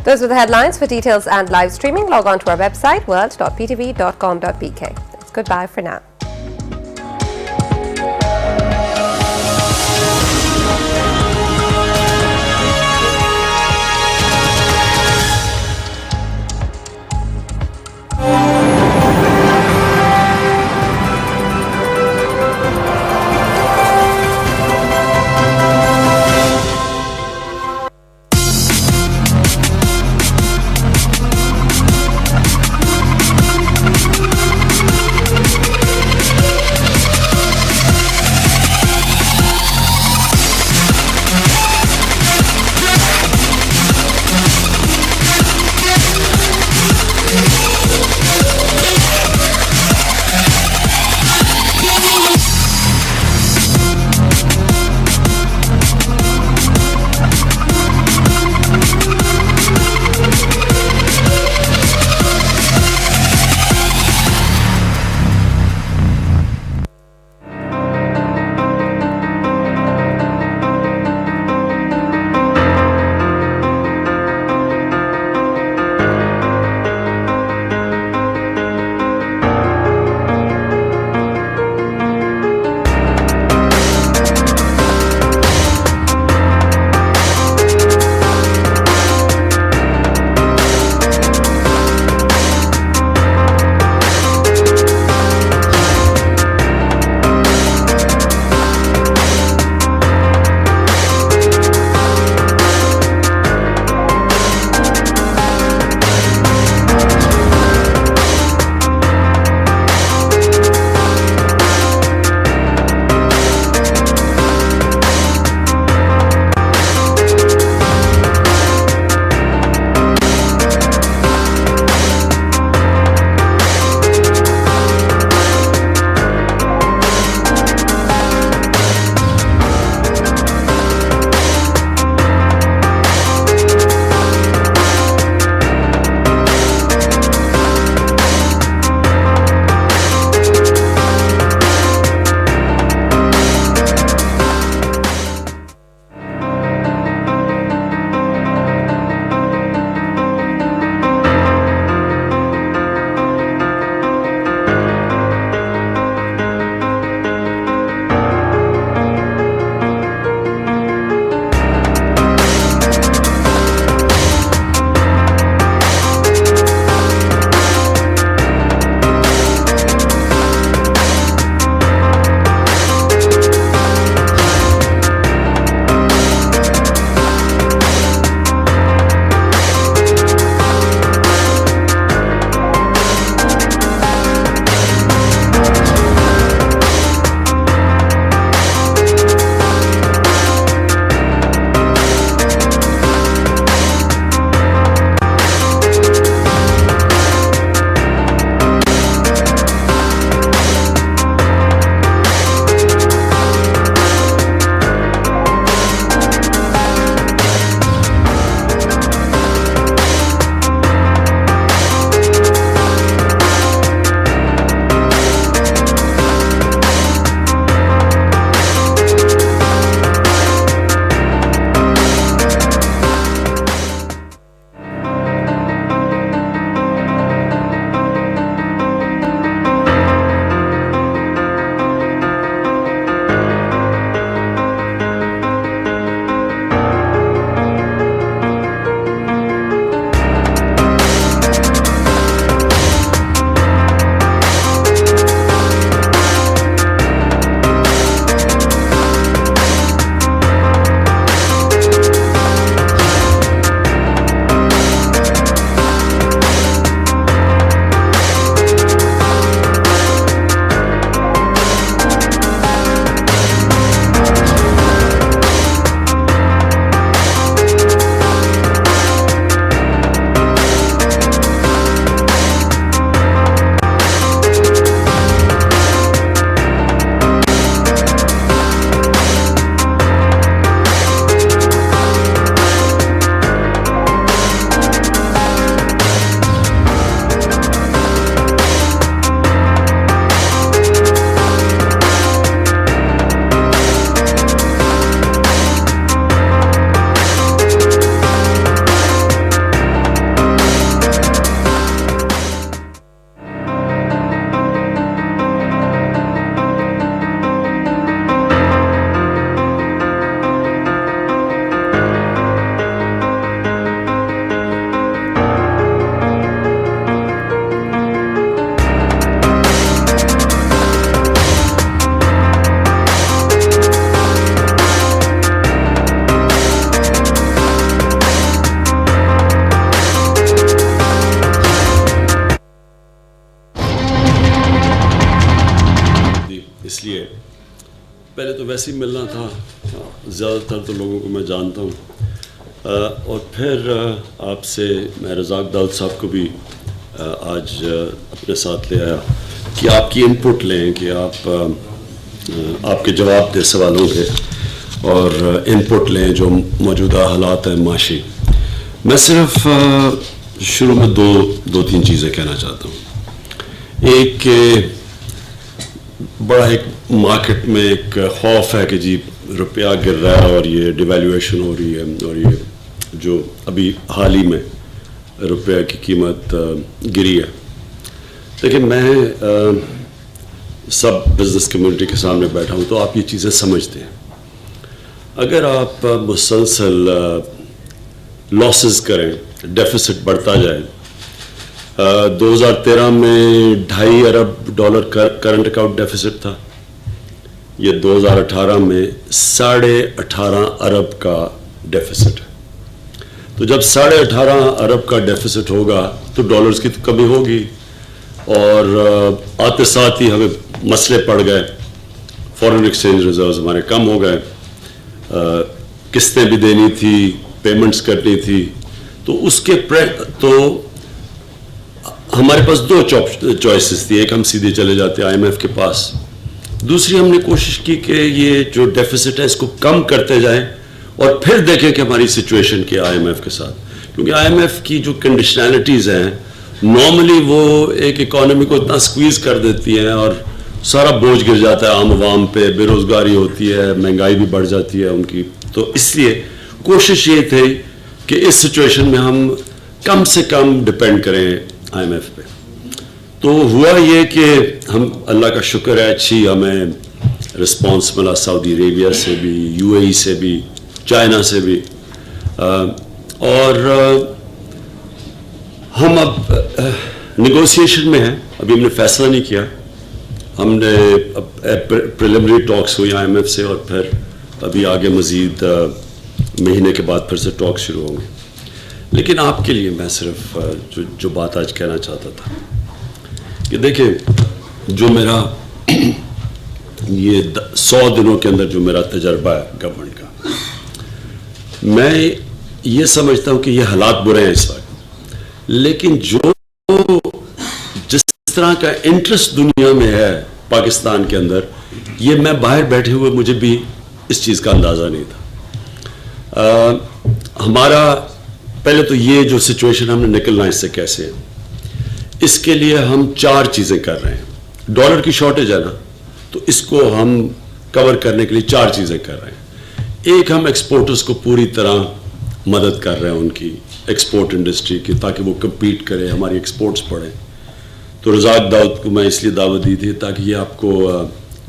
Those were the headlines. For details and live streaming, log on to our website, world.ptv.com.bk. Goodbye for now. تو ویسے ہی ملنا تھا, زیادہ تر تو لوگوں کو میں جانتا ہوں, اور پھر آپ سے میں رزاق داؤد صاحب کو بھی آج اپنے ساتھ لے آیا کہ آپ کی انپٹ لیں, کہ آپ کے جواب دیں سوالوں کے اور انپٹ لیں جو موجودہ حالات ہیں معاشی. میں صرف شروع میں دو تین چیزیں کہنا چاہتا ہوں. ایک کہ بڑا ایک مارکیٹ میں ایک خوف ہے کہ جی روپیہ گر رہا ہے اور یہ ڈیویلیویشن ہو رہی ہے, اور یہ جو ابھی حال ہی میں روپیہ کی قیمت گری ہے. لیکن میں سب بزنس کمیونٹی کے سامنے بیٹھا ہوں تو آپ یہ چیزیں سمجھتے ہیں. اگر آپ مسلسل لاسز کریں, ڈیفیسٹ بڑھتا جائے, 2013 میں $2.5 ارب کرنٹ اکاؤنٹ ڈیفیسٹ تھا, یہ 2018 میں 18.5 ارب کا ڈیفیسٹ ہے. تو جب 18.5 ارب کا ڈیفیسٹ ہوگا تو ڈالرز کی تو کمی ہوگی, اور آتے ساتھ ہی ہمیں مسئلے پڑ گئے, فورن ایکسچینج ریزروز ہمارے کم ہو گئے, قسطیں بھی دینی تھی, پیمنٹس کرنی تھی. تو اس کے تو ہمارے پاس 2 چوائسز تھی. ایک ہم سیدھے چلے جاتے IMF کے پاس, دوسری ہم نے کوشش کی کہ یہ جو ڈیفیسٹ ہے اس کو کم کرتے جائیں اور پھر دیکھیں کہ ہماری سچویشن کیا IMF کے ساتھ. کیونکہ IMF کی جو کنڈیشنلٹیز ہیں نارملی وہ ایک اکانومی کو اتنا سکویز کر دیتی ہیں اور سارا بوجھ گر جاتا ہے عام عوام پہ, بے روزگاری ہوتی ہے, مہنگائی بھی بڑھ جاتی ہے ان کی. تو اس لیے کوشش یہ تھی کہ اس سچویشن میں ہم کم سے کم ڈپینڈ کریں IMF پہ. تو ہوا یہ کہ ہم, اللہ کا شکر ہے, اچھی ہمیں رسپانس ملا سعودی عربیہ سے بھی, UAE سے بھی, چائنا سے بھی, اور ہم اب نیگوسیشن میں ہیں. ابھی ہم نے فیصلہ نہیں کیا, ہم نے پریلیمنری ٹاکس ہوئی IMF سے, اور پھر ابھی آگے مزید مہینے کے بعد پھر سے ٹاک شروع ہوں گے. لیکن آپ کے لیے میں صرف جو بات آج کہنا چاہتا تھا کہ دیکھیں, جو میرا یہ 100 دنوں کے اندر جو میرا تجربہ ہے گورنمنٹ کا, میں یہ سمجھتا ہوں کہ یہ حالات برے ہیں اس وقت, لیکن جس طرح کا انٹرسٹ دنیا میں ہے پاکستان کے اندر, یہ میں باہر بیٹھے ہوئے مجھے بھی اس چیز کا اندازہ نہیں تھا. ہمارا پہلے تو یہ جو سچویشن ہم نے نکلنا اس سے کیسے ہے, اس کے لیے ہم 4 چیزیں کر رہے ہیں. ڈالر کی شارٹیج ہے نا, تو اس کو ہم کور کرنے کے لیے 4 چیزیں کر رہے ہیں. ایک, ہم ایکسپورٹرز کو پوری طرح مدد کر رہے ہیں ان کی ایکسپورٹ انڈسٹری کی, تاکہ وہ کمپیٹ کرے, ہماری ایکسپورٹس بڑھیں. تو رزاق داؤد کو میں اس لیے دعوت دی تھی تاکہ یہ آپ کو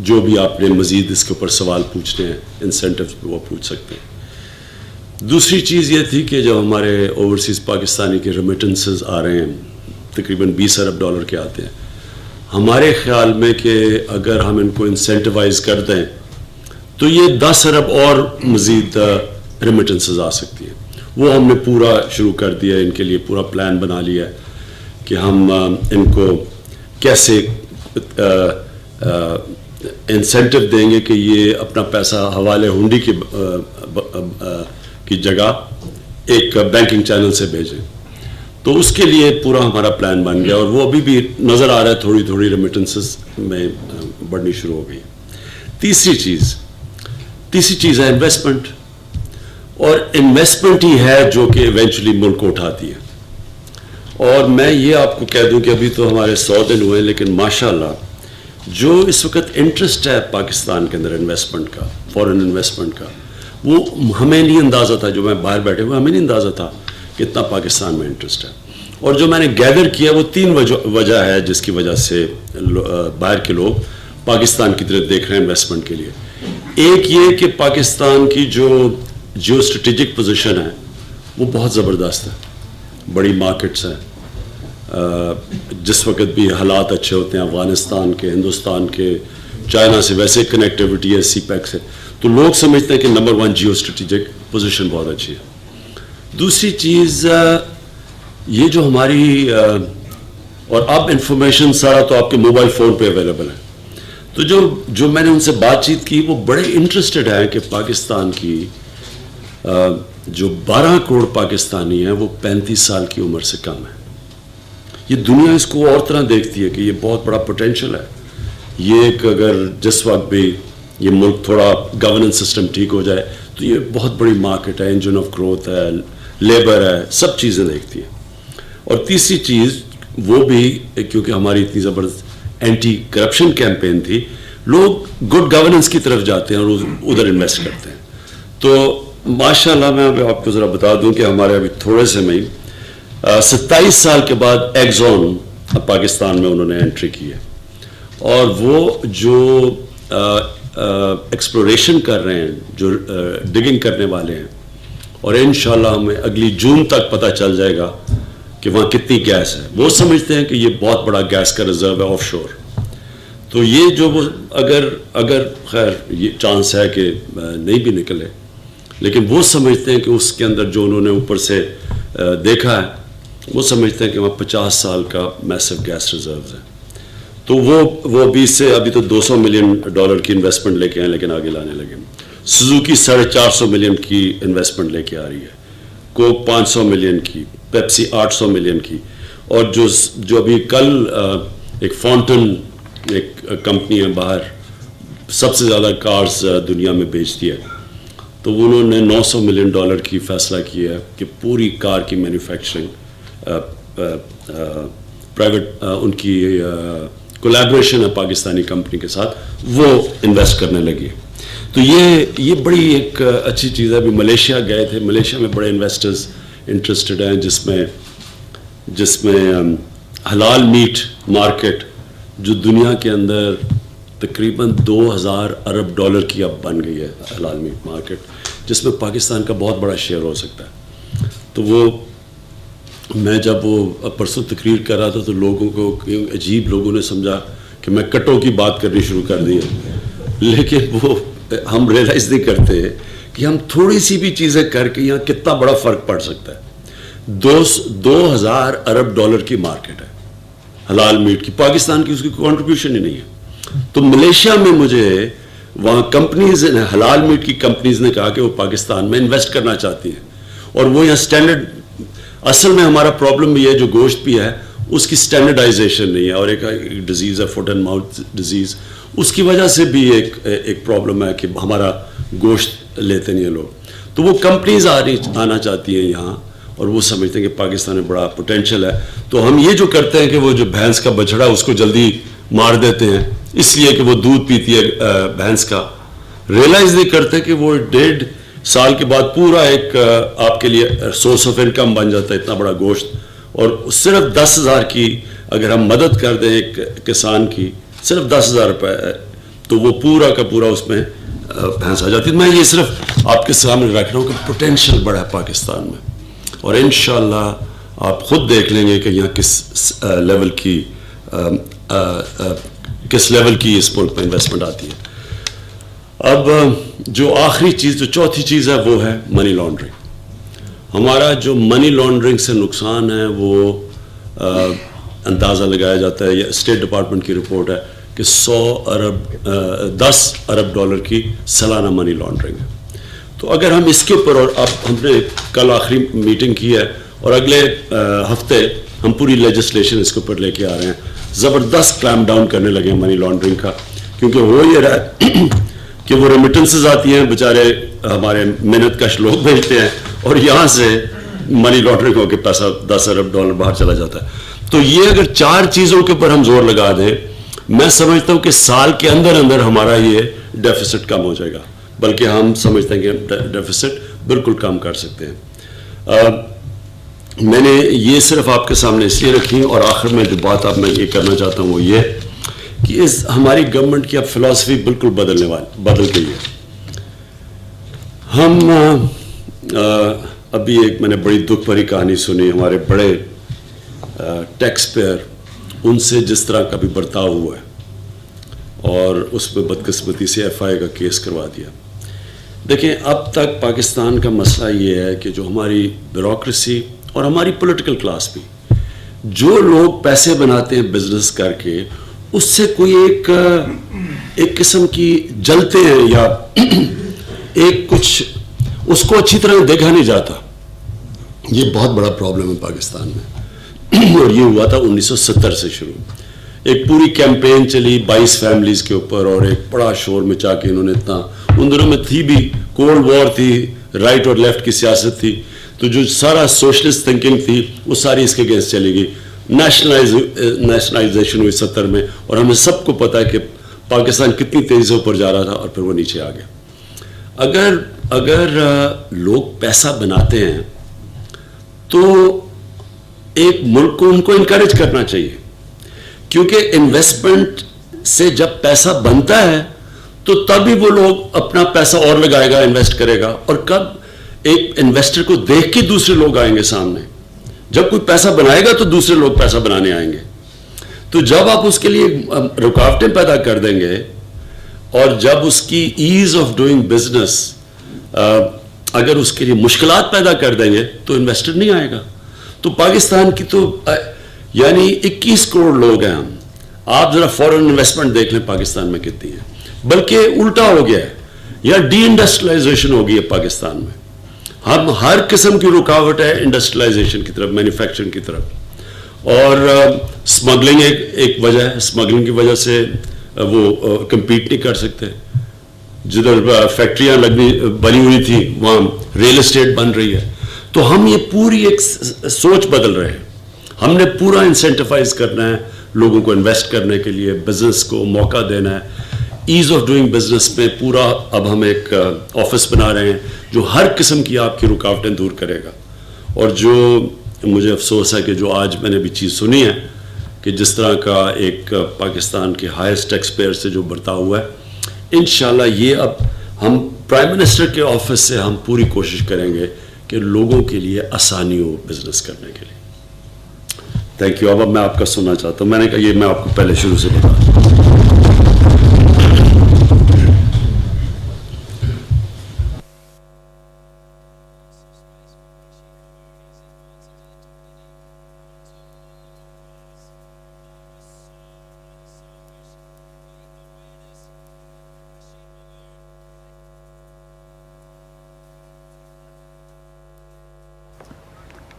جو بھی آپ نے مزید اس کے اوپر سوال پوچھنے ہیں, انسینٹیوز پہ وہ پوچھ سکتے ہیں. دوسری چیز یہ تھی کہ جب ہمارے اوورسیز پاکستانی کے ریمیٹنسز آ رہے ہیں, تقریباً $20 ارب کے آتے ہیں, ہمارے خیال میں کہ اگر ہم ان کو انسینٹیوائز کر دیں تو یہ 10 ارب اور مزید ریمیٹنسز آ سکتی ہیں. وہ ہم نے پورا شروع کر دیا ہے, ان کے لیے پورا پلان بنا لیا ہے کہ ہم ان کو کیسے انسینٹیو دیں گے کہ یہ اپنا پیسہ حوالے ہنڈی کی جگہ ایک بینکنگ چینل سے بھیجیں. تو اس کے لیے پورا ہمارا پلان بن گیا, اور وہ ابھی بھی نظر آ رہا ہے, تھوڑی تھوڑی ریمیٹنسز میں بڑھنی شروع ہو گئی. تیسری چیز ہے انویسٹمنٹ, اور انویسٹمنٹ ہی ہے جو کہ ایونچولی ملک کو اٹھاتی ہے. اور میں یہ آپ کو کہہ دوں کہ ابھی تو ہمارے 100 دن ہوئے, لیکن ماشاءاللہ جو اس وقت انٹرسٹ ہے پاکستان کے اندر انویسٹمنٹ کا, فورن انویسٹمنٹ کا, وہ ہمیں نہیں اندازہ تھا, جو میں باہر بیٹھے ہوئے ہمیں نہیں اندازہ تھا کہ اتنا پاکستان میں انٹرسٹ ہے. اور جو میں نے گیدر کیا وہ 3 وجہ ہے جس کی وجہ سے باہر کے لوگ پاکستان کی طرف دیکھ رہے ہیں انویسٹمنٹ کے لیے. ایک یہ کہ پاکستان کی جو جیو اسٹریٹجک پوزیشن ہے وہ بہت زبردست ہے, بڑی مارکیٹس ہیں, جس وقت بھی حالات اچھے ہوتے ہیں افغانستان کے, ہندوستان کے, چائنا سے ویسے کنیکٹیوٹی ہے, سی پیک سے, تو لوگ سمجھتے ہیں کہ نمبر 1 جیو اسٹریٹجک پوزیشن بہت اچھی ہے. دوسری چیز یہ جو ہماری اور اب انفارمیشن سارا تو آپ کے موبائل فون پہ اویلیبل ہے, تو جو میں نے ان سے بات چیت کی وہ بڑے انٹرسٹڈ ہیں کہ پاکستان کی جو 12 کروڑ پاکستانی ہیں وہ 35 سال کی عمر سے کم ہے. یہ دنیا اس کو اور طرح دیکھتی ہے کہ یہ بہت بڑا پوٹینشل ہے. یہ ایک اگر جس وقت بھی یہ ملک تھوڑا گورننس سسٹم ٹھیک ہو جائے تو یہ بہت بڑی مارکیٹ ہے, انجن آف گروتھ ہے, لیبر ہے, سب چیزیں دیکھتی ہے. اور تیسری چیز وہ بھی کیونکہ ہماری اتنی زبردست اینٹی کرپشن کیمپین تھی, لوگ گڈ گورننس کی طرف جاتے ہیں اور ادھر انویسٹ کرتے ہیں. تو ماشاءاللہ میں آپ کو ذرا بتا دوں کہ ہمارے ابھی تھوڑے سے میں 27 سال کے بعد ایگزون پاکستان میں انہوں نے انٹری کی ہے, اور وہ جو ایکسپلوریشن کر رہے ہیں, جو ڈگنگ کرنے والے ہیں, اور انشاءاللہ ہمیں اگلی جون تک پتہ چل جائے گا کہ وہاں کتنی گیس ہے. وہ سمجھتے ہیں کہ یہ بہت بڑا گیس کا ریزرو ہے آف شور. تو یہ جو وہ اگر خیر یہ چانس ہے کہ نہیں بھی نکلے, لیکن وہ سمجھتے ہیں کہ اس کے اندر جو انہوں نے اوپر سے دیکھا ہے, وہ سمجھتے ہیں کہ وہاں 50 سال کا میسو گیس ریزروز ہیں. تو وہ 20 سے ابھی تو $200 ملین کی انویسٹمنٹ لے کے ہیں, لیکن آگے لانے لگے. سوزوکی 450 ملین کی انویسٹمنٹ لے کے آ رہی ہے, کوک 500 ملین کی, پیپسی 800 ملین کی, اور جو ابھی کل ایک فاؤنٹن ایک کمپنی ہے باہر سب سے زیادہ کارز دنیا میں بیچتی ہے, تو انہوں نے $900 ملین کی فیصلہ کیا ہے کہ پوری کار کی مینوفیکچرنگ پرائیویٹ ان کی کولیبریشن ہے پاکستانی کمپنی کے ساتھ, وہ انویسٹ کرنے لگی. تو یہ بڑی ایک اچھی چیز ہے. ابھی ملیشیا گئے تھے, ملیشیا میں بڑے انویسٹرز انٹرسٹڈ ہیں جس میں حلال میٹ مارکیٹ جو دنیا کے اندر تقریباً $2000 ارب کی اب بن گئی ہے, حلال میٹ مارکیٹ, جس میں پاکستان کا بہت بڑا شیئر ہو سکتا ہے. تو وہ میں جب وہ پرسوں تقریر کر رہا تھا تو لوگوں کو عجیب, لوگوں نے سمجھا کہ میں کٹوں کی بات کرنی شروع کر دی ہے, لیکن وہ ہم ریئلائز نہیں کرتے کہ ہم تھوڑی سی بھی چیزیں کر کے یہاں کتنا بڑا فرق پڑ سکتا ہے. 2000 ارب کی مارکیٹ ہے حلال میٹ کی, پاکستان کی اس کی کنٹریبیوشن ہی نہیں ہے. تو ملیشیا میں مجھے وہاں کمپنیز حلال میٹ کی کمپنیز نے کہا کہ وہ پاکستان میں انویسٹ کرنا چاہتی ہیں, اور وہ یہاں اسٹینڈرڈ, اصل میں ہمارا پرابلم بھی ہے جو گوشت بھی ہے اس کی اسٹینڈرڈائزیشن نہیں ہے, اور ایک ڈیزیز ہے فوٹ اینڈ ماؤتھ ڈیزیز, اس کی وجہ سے بھی ایک پرابلم ہے کہ ہمارا گوشت لیتے نہیں ہیں لوگ. تو وہ کمپنیز آنا چاہتی ہیں یہاں, اور وہ سمجھتے ہیں کہ پاکستان میں بڑا پوٹینشیل ہے. تو ہم یہ جو کرتے ہیں کہ وہ جو بھینس کا بچڑا اس کو جلدی مار دیتے ہیں اس لیے کہ وہ دودھ پیتی ہے بھینس کا, ریئلائز نہیں کرتے کہ وہ 1.5 سال کے بعد پورا ایک آپ کے لیے سورس آف انکم بن جاتا ہے اتنا بڑا گوشت. اور صرف 10,000 کی اگر ہم مدد کر دیں ایک کسان کی, صرف 10,000 روپے, تو وہ پورا کا پورا اس میں بھینس آ جاتی ہے. میں یہ صرف آپ کے سامنے رکھ رہا ہوں کہ پوٹینشیل بڑا ہے پاکستان میں, اور انشاءاللہ آپ خود دیکھ لیں گے کہ یہاں کس لیول کی اس ملک میں انویسٹمنٹ آتی ہے. اب جو آخری چیز, جو چوتھی چیز ہے وہ ہے منی لانڈرنگ. ہمارا جو منی لانڈرنگ سے نقصان ہے وہ اندازہ لگایا جاتا ہے, یہ اسٹیٹ ڈپارٹمنٹ کی رپورٹ ہے کہ 10 ارب کی سالانہ منی لانڈرنگ ہے. تو اگر ہم اس کے اوپر, اور اب ہم نے کل آخری میٹنگ کی ہے اور اگلے ہفتے ہم پوری لیجسلیشن اس کے اوپر لے کے آ رہے ہیں, زبردست کلیم ڈاؤن کرنے لگے ہیں منی لانڈرنگ کا. کیونکہ ہو یہ رہا ہے کہ وہ ریمیٹنسز آتی ہیں, بیچارے ہمارے محنت کش لوگ بھیجتے ہیں, اور یہاں سے منی لانڈرنگ ہو کے پیسہ $10 ارب باہر چلا جاتا ہے. تو یہ اگر 4 چیزوں کے اوپر ہم زور لگا دیں, میں سمجھتا ہوں کہ سال کے اندر ہمارا یہ ڈیفیسٹ کم ہو جائے گا, بلکہ ہم سمجھتے ہیں کہ ڈیفیسٹ بالکل کم کر سکتے ہیں. میں نے یہ صرف آپ کے سامنے اس لیے رکھی, اور آخر میں جو بات اب میں یہ کرنا چاہتا ہوں وہ یہ کہ ہماری گورنمنٹ کی اب فلاسفی بالکل بدل گئی ہے. ہم ابھی ایک میں نے بڑی دکھ بھری کہانی سنی, ہمارے بڑے ٹیکس پیئر ان سے جس طرح کا بھی برتاؤ ہوا ہے, اور اس میں بدقسمتی سے FIA کا کیس کروا دیا. دیکھیں, اب تک پاکستان کا مسئلہ یہ ہے کہ جو ہماری بیوروکریسی اور ہماری پولیٹیکل کلاس بھی, جو لوگ پیسے بناتے ہیں بزنس کر کے, उससे कोई एक किस्म की जलते हैं या एक कुछ उसको अच्छी तरह देखा नहीं जाता. ये बहुत बड़ा प्रॉब्लम है पाकिस्तान में. और ये हुआ था 1970 से शुरू. एक पूरी कैंपेन चली 22 फैमिलीज के ऊपर और एक बड़ा शोर मचा के इन्होंने इतना, उन दिनों में थी भी कोल्ड वॉर थी, राइट और लेफ्ट की सियासत थी, तो जो सारा सोशलिस्ट थिंकिंग थी वो सारी इसके अगेंस्ट चली गई. नेशनलाइजेशन हुई 70 में और हमें सबको पता है कि पाकिस्तान कितनी तेजी से ऊपर जा रहा था और फिर वो नीचे आ गया. अगर लोग पैसा बनाते हैं तो एक मुल्क को उनको इनकरेज करना चाहिए, क्योंकि इन्वेस्टमेंट से जब पैसा बनता है तो तभी वो लोग अपना पैसा और लगाएगा, इन्वेस्ट करेगा. और कब एक इन्वेस्टर को देख के दूसरे लोग आएंगे सामने. जब कोई पैसा बनाएगा तो दूसरे लोग पैसा बनाने आएंगे. तो जब आप उसके लिए रुकावटें पैदा कर देंगे और जब उसकी ईज ऑफ डूइंग बिजनेस अगर उसके लिए मुश्किलात पैदा कर देंगे तो इन्वेस्टर नहीं आएगा. तो पाकिस्तान की तो यानी 21 करोड़ लोग हैं हम. आप जरा फॉरेन इन्वेस्टमेंट देख लें पाकिस्तान में कितनी है. बल्कि उल्टा हो गया है, या डी इंडस्ट्रियलाइजेशन हो गई है पाकिस्तान में. हम हर किस्म की रुकावट है इंडस्ट्रियलाइजेशन की तरफ, मैन्युफैक्चरिंग की तरफ. और स्मगलिंग एक वजह है. स्मगलिंग की वजह से वो कम्पीट नहीं कर सकते. जिधर फैक्ट्रियां बनी हुई थी वहां रियल एस्टेट बन रही है. तो हम ये पूरी एक सोच बदल रहे हैं. हमने पूरा इंसेंटिवाइज करना है लोगों को इन्वेस्ट करने के लिए, बिजनेस को मौका देना है. ईज ऑफ डूइंग बिजनेस में पूरा अब हम एक ऑफिस बना रहे हैं जो हर किस्म की आपकी रुकावटें दूर करेगा. और जो मुझे अफसोस है कि जो आज मैंने भी चीज़ सुनी है कि जिस तरह का एक पाकिस्तान के हाईएस्ट टैक्स पेयर से जो बर्ताव हुआ है, इंशाल्लाह ये अब हम प्राइम मिनिस्टर के ऑफिस से हम पूरी कोशिश करेंगे कि लोगों के लिए आसानी हो बिजनेस करने के लिए. Thank you. अब मैं आपका सुनना चाहता हूँ. मैंने कहा ये मैं आपको पहले शुरू से बता दूँ.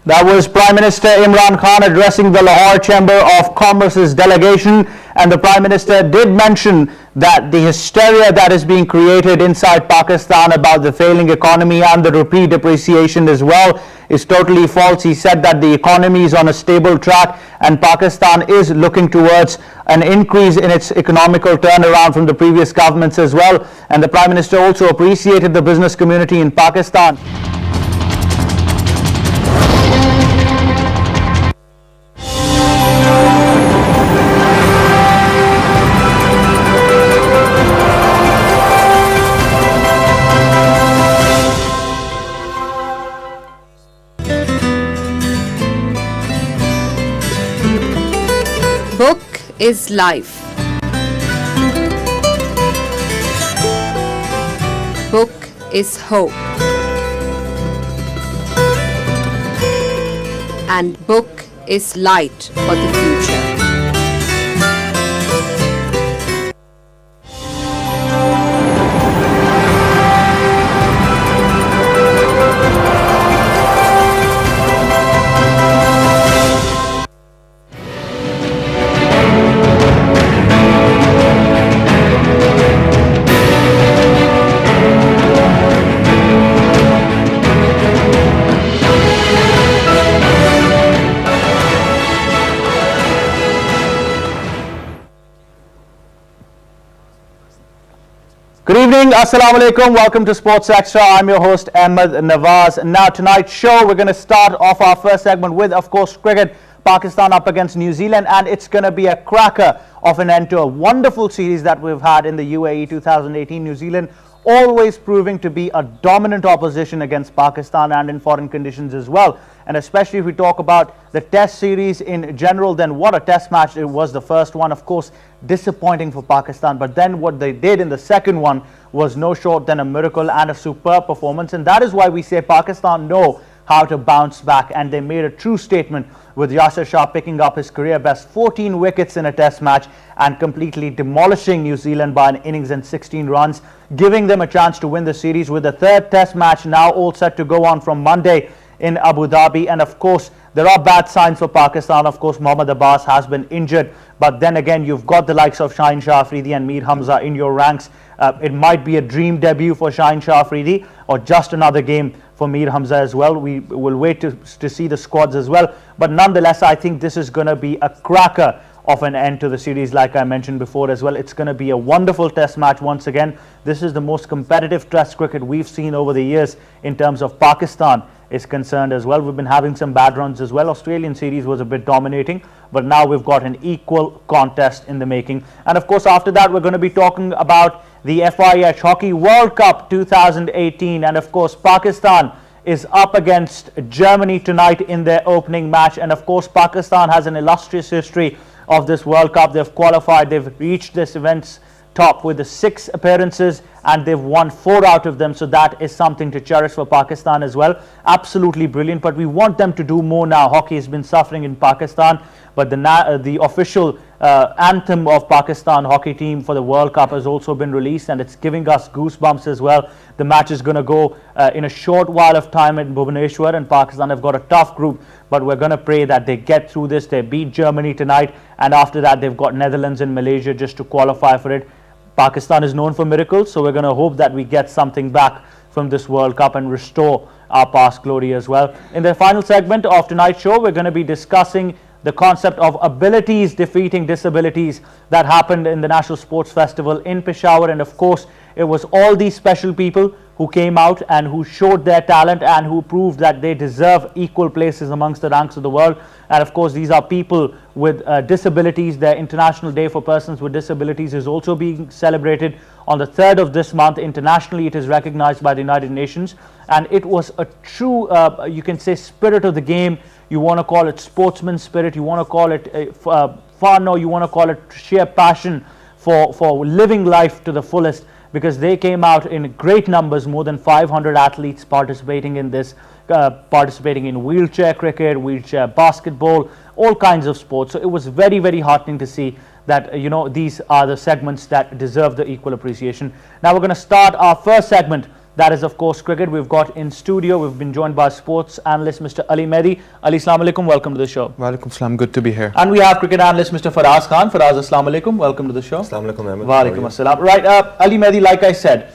That was Prime Minister Imran Khan addressing the Lahore Chamber of Commerce's delegation, and the Prime Minister did mention that the hysteria that is being created inside Pakistan about the failing economy and the rupee depreciation as well is totally false. He said that the economy is on a stable track and Pakistan is looking towards an increase in its economical turnaround from the previous governments as well. And the Prime Minister also appreciated the business community in Pakistan. Book is life. Book is hope. And book is light for the future. Good evening, Assalamu alaikum. Welcome to Sports Extra. I'm your host Ahmed Nawaz. Now tonight's show we're going to start off our first segment with, of course, cricket. Pakistan up against New Zealand, and it's going to be a cracker of an end to a wonderful series that we've had in the UAE 2018. New Zealand always proving to be a dominant opposition against Pakistan and in foreign conditions as well. And especially if we talk about the test series in general, then what a test match it was, the first one. Of course, disappointing for Pakistan, but then what they did in the second one was no short than a miracle and a superb performance. And that is why we say Pakistan know how to bounce back, and they made a true statement with Yasir Shah picking up his career best 14 wickets in a test match and completely demolishing New Zealand by an innings and 16 runs, giving them a chance to win the series, with the third test match now all set to go on from Monday in Abu Dhabi. And of course, there are bad signs for Pakistan. Of course, Mohammad Abbas has been injured, but then again, you've got the likes of Shaheen Shah Afridi and Mir Hamza in your ranks. It might be a dream debut for Shaheen Shah Afridi, or just another game for Mir Hamza as well. We will wait to see the squads as well, but nonetheless, I think this is going to be a cracker of an end to the series, like I mentioned before as well. It's going to be a wonderful test match once again. This is the most competitive test cricket we've seen over the years in terms of Pakistan is concerned as well. We've been having some bad runs as well. Australian series was a bit dominating, but now we've got an equal contest in the making. And of course, after that, we're going to be talking about the FIH Hockey World Cup 2018. And of course, Pakistan is up against Germany tonight in their opening match. And of course, Pakistan has an illustrious history of this World Cup. They've qualified, they've reached this event's top with the 6 appearances, and they've won 4 out of them. So that is something to cherish for Pakistan as well. Absolutely brilliant, but we want them to do more now. Hockey has been suffering in Pakistan, but the official anthem of Pakistan hockey team for the World Cup has also been released, and it's giving us goosebumps as well. The match is going to go in a short while of time in Bhubaneswar, and Pakistan have got a tough group, but we're going to pray that they get through this. They beat Germany tonight, and after that they've got Netherlands and Malaysia just to qualify for it. Pakistan is known for miracles, so we're going to hope that we get something back from this World Cup and restore our past glory as well. In the final segment of tonight's show, we're going to be discussing the concept of abilities defeating disabilities that happened in the National Sports Festival in Peshawar. And of course, it was all these special people who came out and who showed their talent and who proved that they deserve equal places amongst the ranks of the world. And of course, these are people with disabilities. Their International Day for Persons with Disabilities is also being celebrated on the 3rd of this month. Internationally, it is recognized by the United Nations, and it was a true, you can say, spirit of the game. You want to call it sportsman spirit, you want to call it fun, or you want to call it sheer passion for living life to the fullest, because they came out in great numbers, more than 500 athletes participating in this, participating in wheelchair cricket, wheelchair basketball, all kinds of sports. So it was very, very heartening to see that, you know, these are the segments that deserve the equal appreciation. Now we're going to start our first segment. That is, of course, cricket. We've got in studio, we've been joined by sports analyst Mr. Ali Mehdi. Ali, assalamu alaikum, welcome to the show. Walaikum salam, good to be here. And we have cricket analyst Mr. Faraz Khan. Faraz, assalamu alaikum, welcome to the show. Assalamu alaikum, Ahmed. Walaikum assalam. Right, Ali Mehdi, like I said,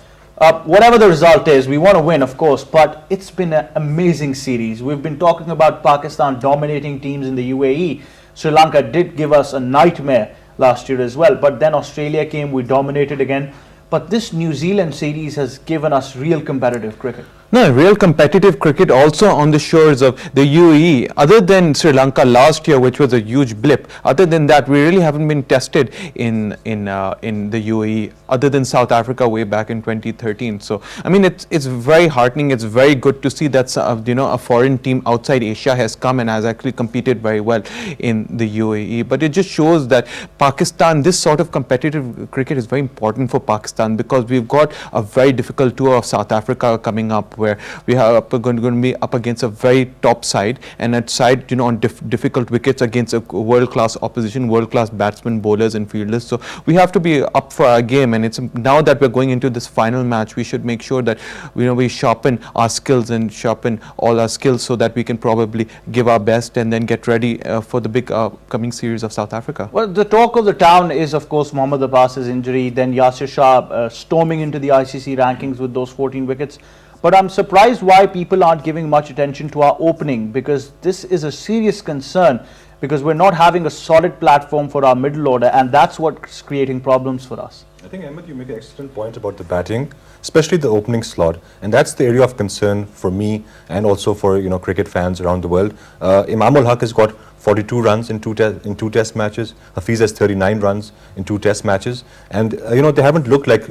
whatever the result is, we want to win, of course, but it's been an amazing series. We've been talking about Pakistan dominating teams in the UAE. Sri Lanka did give us a nightmare last year as well, but then Australia came, we dominated again. But this New Zealand series has given us real competitive cricket. No, real competitive cricket also on the shores of the UAE. Other than Sri Lanka last year, which was a huge blip, other than that, we really haven't been tested in the UAE, other than South Africa way back in 2013. So, I mean, it's very heartening. It's very good to see that a foreign team outside Asia has come and has actually competed very well in the UAE. But it just shows that Pakistan, this sort of competitive cricket is very important for Pakistan, because we've got a very difficult tour of South Africa coming up, where we are going to be up against a very top side, and at side, on difficult wickets against a world-class opposition, world-class batsmen, bowlers and fielders. So we have to be up for our game, and it's now that we're going into this final match, we should make sure that we sharpen our skills and sharpen all our skills, so that we can probably give our best and then get ready for the big coming series of South Africa. Well, the talk of the town is, of course, Mohammad Abbas's injury, then Yasir Shah storming into the ICC rankings with those 14 wickets. But I'm surprised why people aren't giving much attention to our opening, because this is a serious concern, because we're not having a solid platform for our middle order, and that's what's creating problems for us. I think, Ahmed, you make an excellent point about the batting, especially the opening slot, and that's the area of concern for me and also for cricket fans around the world. Imam ul Haq has got 42 runs in two test matches. Hafiz has 39 runs in 2 test matches, and they haven't looked like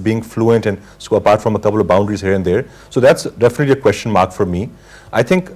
being fluent and score apart from a couple of boundaries here and there. So that's definitely a question mark for me. I think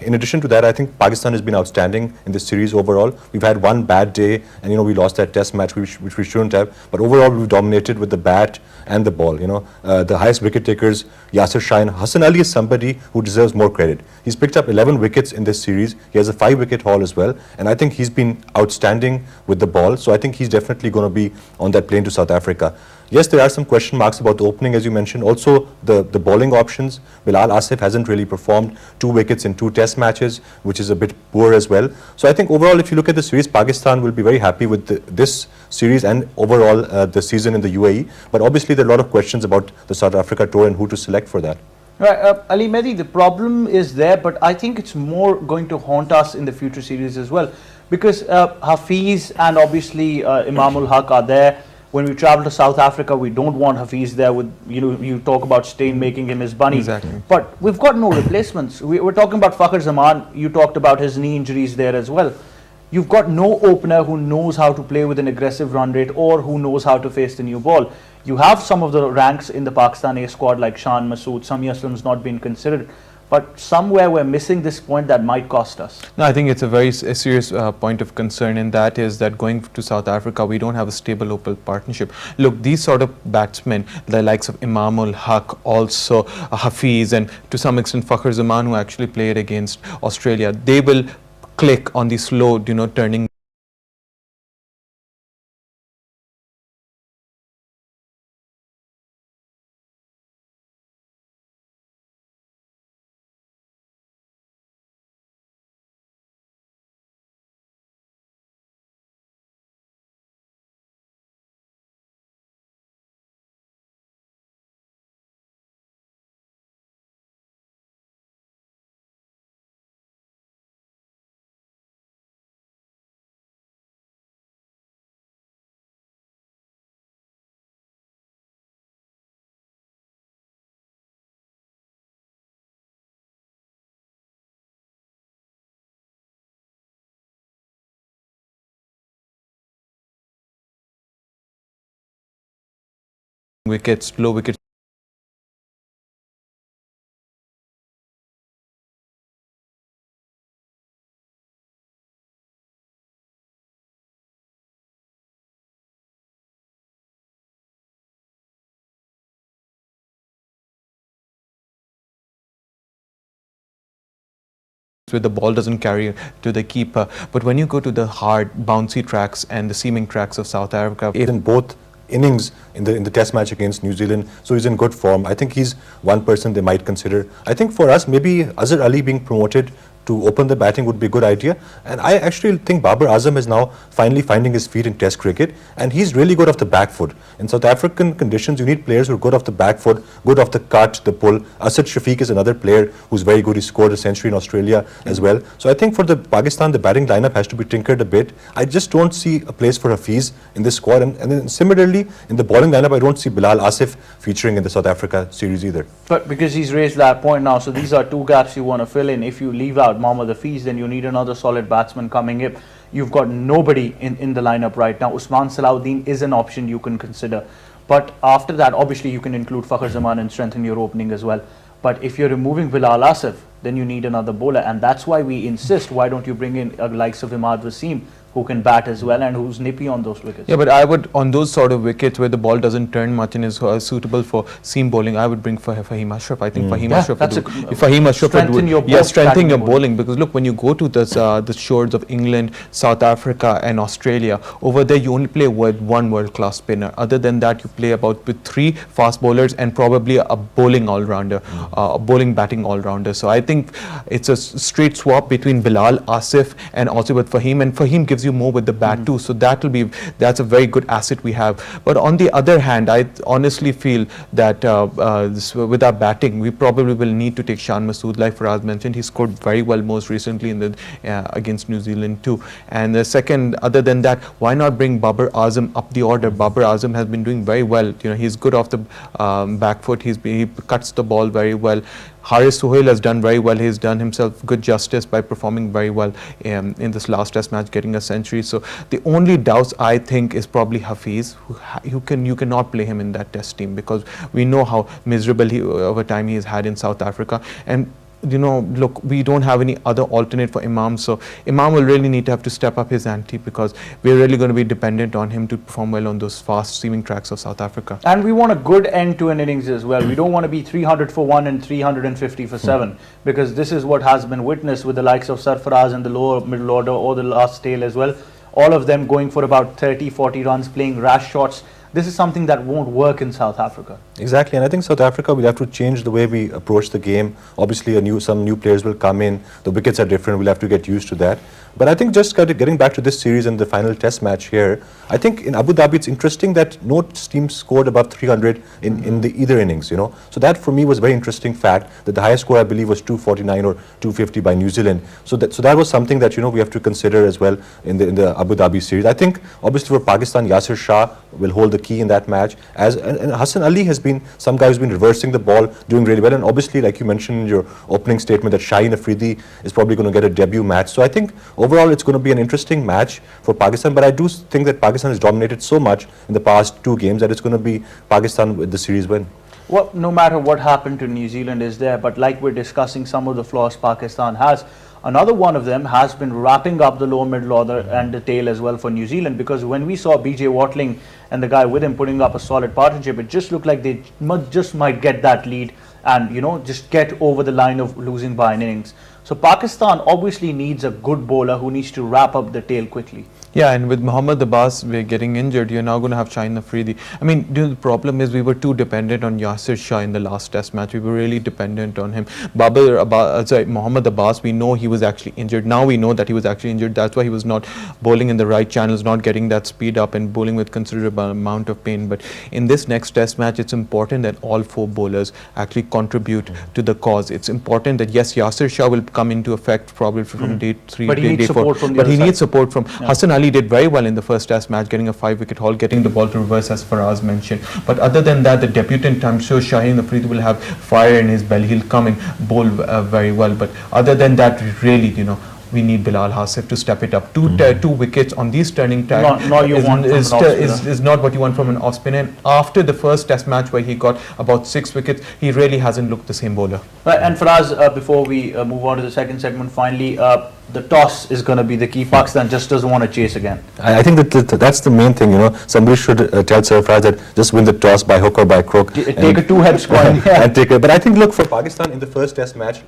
in addition to that, I think Pakistan has been outstanding in this series overall. We've had one bad day, and we lost that test match, which we shouldn't have. But overall, we've dominated with the bat and the ball. The highest wicket takers, Yasir Shah and Hassan Ali, is somebody who deserves more credit. He's picked up 11 wickets in this series. He has a 5-wicket haul as well, and I think he's been outstanding with the ball. So I think he's definitely going to be on that plane to South Africa. Yes, there are some question marks about the opening, as you mentioned. Also, the bowling options. Bilal Asif hasn't really performed. 2 wickets in 2 test matches, which is a bit poor as well. So I think overall, if you look at the series, Pakistan will be very happy with this series and overall the season in the UAE. But obviously, there are a lot of questions about the South Africa tour and who to select for that. Right, Ali Mehdi, the problem is there, but I think it's more going to haunt us in the future series as well, because Hafiz and obviously Imam ul Haq are there. When we travel to South Africa, we don't want Hafiz there with, you talk about Steyn making him his bunny. Exactly. But we've got no replacements. We're talking about Fakhar Zaman. You talked about his knee injuries there as well. You've got no opener who knows how to play with an aggressive run rate or who knows how to face the new ball. You have some of the ranks in the Pakistan A squad like Shan Masood, Samir Aslam's not been considered. But somewhere we're missing this point that might cost us. No, I think it's a very serious point of concern, and that is that going to South Africa, we don't have a stable local partnership. Look, these sort of batsmen, the likes of Imam ul Haq, also Hafiz, and to some extent Fakhar Zaman, who actually played against Australia, they will click on the slow, turning wickets, low wickets. Where the ball doesn't carry to the keeper. But when you go to the hard, bouncy tracks and the seaming tracks of South Africa, In both innings in the test match against New Zealand, so he's in good form. I think he's one person they might consider. I think for us, maybe Azhar Ali being promoted to open the batting would be a good idea. And I actually think Babar Azam is now finally finding his feet in Test cricket, and he's really good off the back foot. In South African conditions, you need players who are good off the back foot, good off the cut, the pull. Asad Shafiq is another player who's very good. He scored a century in Australia as well. So I think for the Pakistan, the batting lineup has to be tinkered a bit. I just don't see a place for Hafiz in this squad. And then similarly, in the bowling lineup, I don't see Bilal Asif featuring in the South Africa series either. But because he's raised that point now, so these are 2 gaps you want to fill in. If you leave out Mohammad Hafiz, then you need another solid batsman coming in. You've got nobody in the lineup right now. Usman Salahuddin is an option you can consider. But after that, obviously you can include Fakhar Zaman and strengthen your opening as well. But if you're removing Bilal Asif, then you need another bowler. And that's why we insist, why don't you bring in likes of Imad Wasim, who can bat as well and who's nippy on those wickets. Yeah, but I would, on those sort of wickets where the ball doesn't turn much and is suitable for seam bowling, I would bring for Fahim Ashraf. I think Fahim Ashraf would strengthen your bowling, because look, when you go to the shores of England, South Africa and Australia, over there you only play with 1 world-class spinner. Other than that, you play with 3 fast bowlers and probably a bowling all-rounder, a bowling batting all-rounder. So I think it's a straight swap between Bilal, Asif and also with Fahim, and Fahim gives you more with the bat too, so that's a very good asset we have. But on the other hand, I honestly feel that with our batting, we probably will need to take Shan Masood, like Faraz mentioned. He scored very well most recently in the against New Zealand too. And the second, other than that, why not bring Babar Azam up the order? Babar Azam has been doing very well. He's good off the back foot. He cuts the ball very well. Haris Sohail has done very well. He's done himself good justice by performing very well in this last test match, getting a century. So the only doubts I think is probably Hafiz, you cannot play him in that test team, because we know how miserable over time he has had in South Africa. And look, we don't have any other alternate for Imam, so Imam will really need to have to step up his ante because we're really going to be dependent on him to perform well on those fast seaming tracks of South Africa. And we want a good end to an innings as well. We don't want to be 300 for 1 and 350 for 7 because this is what has been witnessed with the likes of Sarfaraz in the lower middle order or the last tail as well. All of them going for about 30, 40 runs, playing rash shots. This is something that won't work in South Africa. Exactly, and I think South Africa will have to change the way we approach the game. Obviously, some new players will come in. The wickets are different. We'll have to get used to that. But I think just getting back to this series and the final test match here, I think in Abu Dhabi it's interesting that no team scored above 300 in the either innings, So that for me was a very interesting fact that the highest score I believe was 249 or 250 by New Zealand. So that was something that we have to consider as well in the Abu Dhabi series. I think obviously for Pakistan, Yasir Shah will hold the key in that match. And Hassan Ali has been some guy who's been reversing the ball, doing really well. And obviously, like you mentioned in your opening statement, that Shaheen Afridi is probably going to get a debut match. So I think overall it's going to be an interesting match for Pakistan. But I do think that Pakistan has dominated so much in the past 2 games that it's going to be Pakistan with the series win. Well, no matter what happened to New Zealand is there, but like we're discussing some of the flaws Pakistan has, another one of them has been wrapping up the lower middle order and the tail as well for New Zealand, because when we saw BJ Watling and the guy with him putting up a solid partnership, it just looked like they might get that lead and just get over the line of losing by an innings. So Pakistan obviously needs a good bowler who needs to wrap up the tail quickly. Yeah, and with Mohammad Abbas getting injured, you're now going to have Shaheen Afridi. I mean, the problem is we were too dependent on Yasir Shah in the last test match. We were really dependent on him. Mohammad Abbas, we know he was actually injured. Now we know that he was actually injured. That's why he was not bowling in the right channels, not getting that speed up and bowling with considerable amount of pain. But in this next test match, it's important that all 4 bowlers actually contribute to the cause. It's important that, yes, Yasir Shah will come into effect probably from day 3, but day 4. But he needs support from Hassan Ali. Did very well in the first test match, getting a 5-wicket haul, getting the ball to reverse as Faraz mentioned. But other than that, the debutant, I'm sure Shaheen Afridi will have fire in his belly. He'll come and bowl very well. But other than that, really, we need Bilal Hasif to step it up. Two wickets on these turning times is not what you want from an off spinner. And after the first test match where he got about 6 wickets, he really hasn't looked the same bowler. Right, and Faraz, before we move on to the second segment, finally, the toss is going to be the key. Pakistan just doesn't want to chase again. I think that's the main thing, Somebody should tell Sarfaraz that just win the toss by hook or by crook. Take a 2-head score. But I think, look, for Pakistan in the first test match,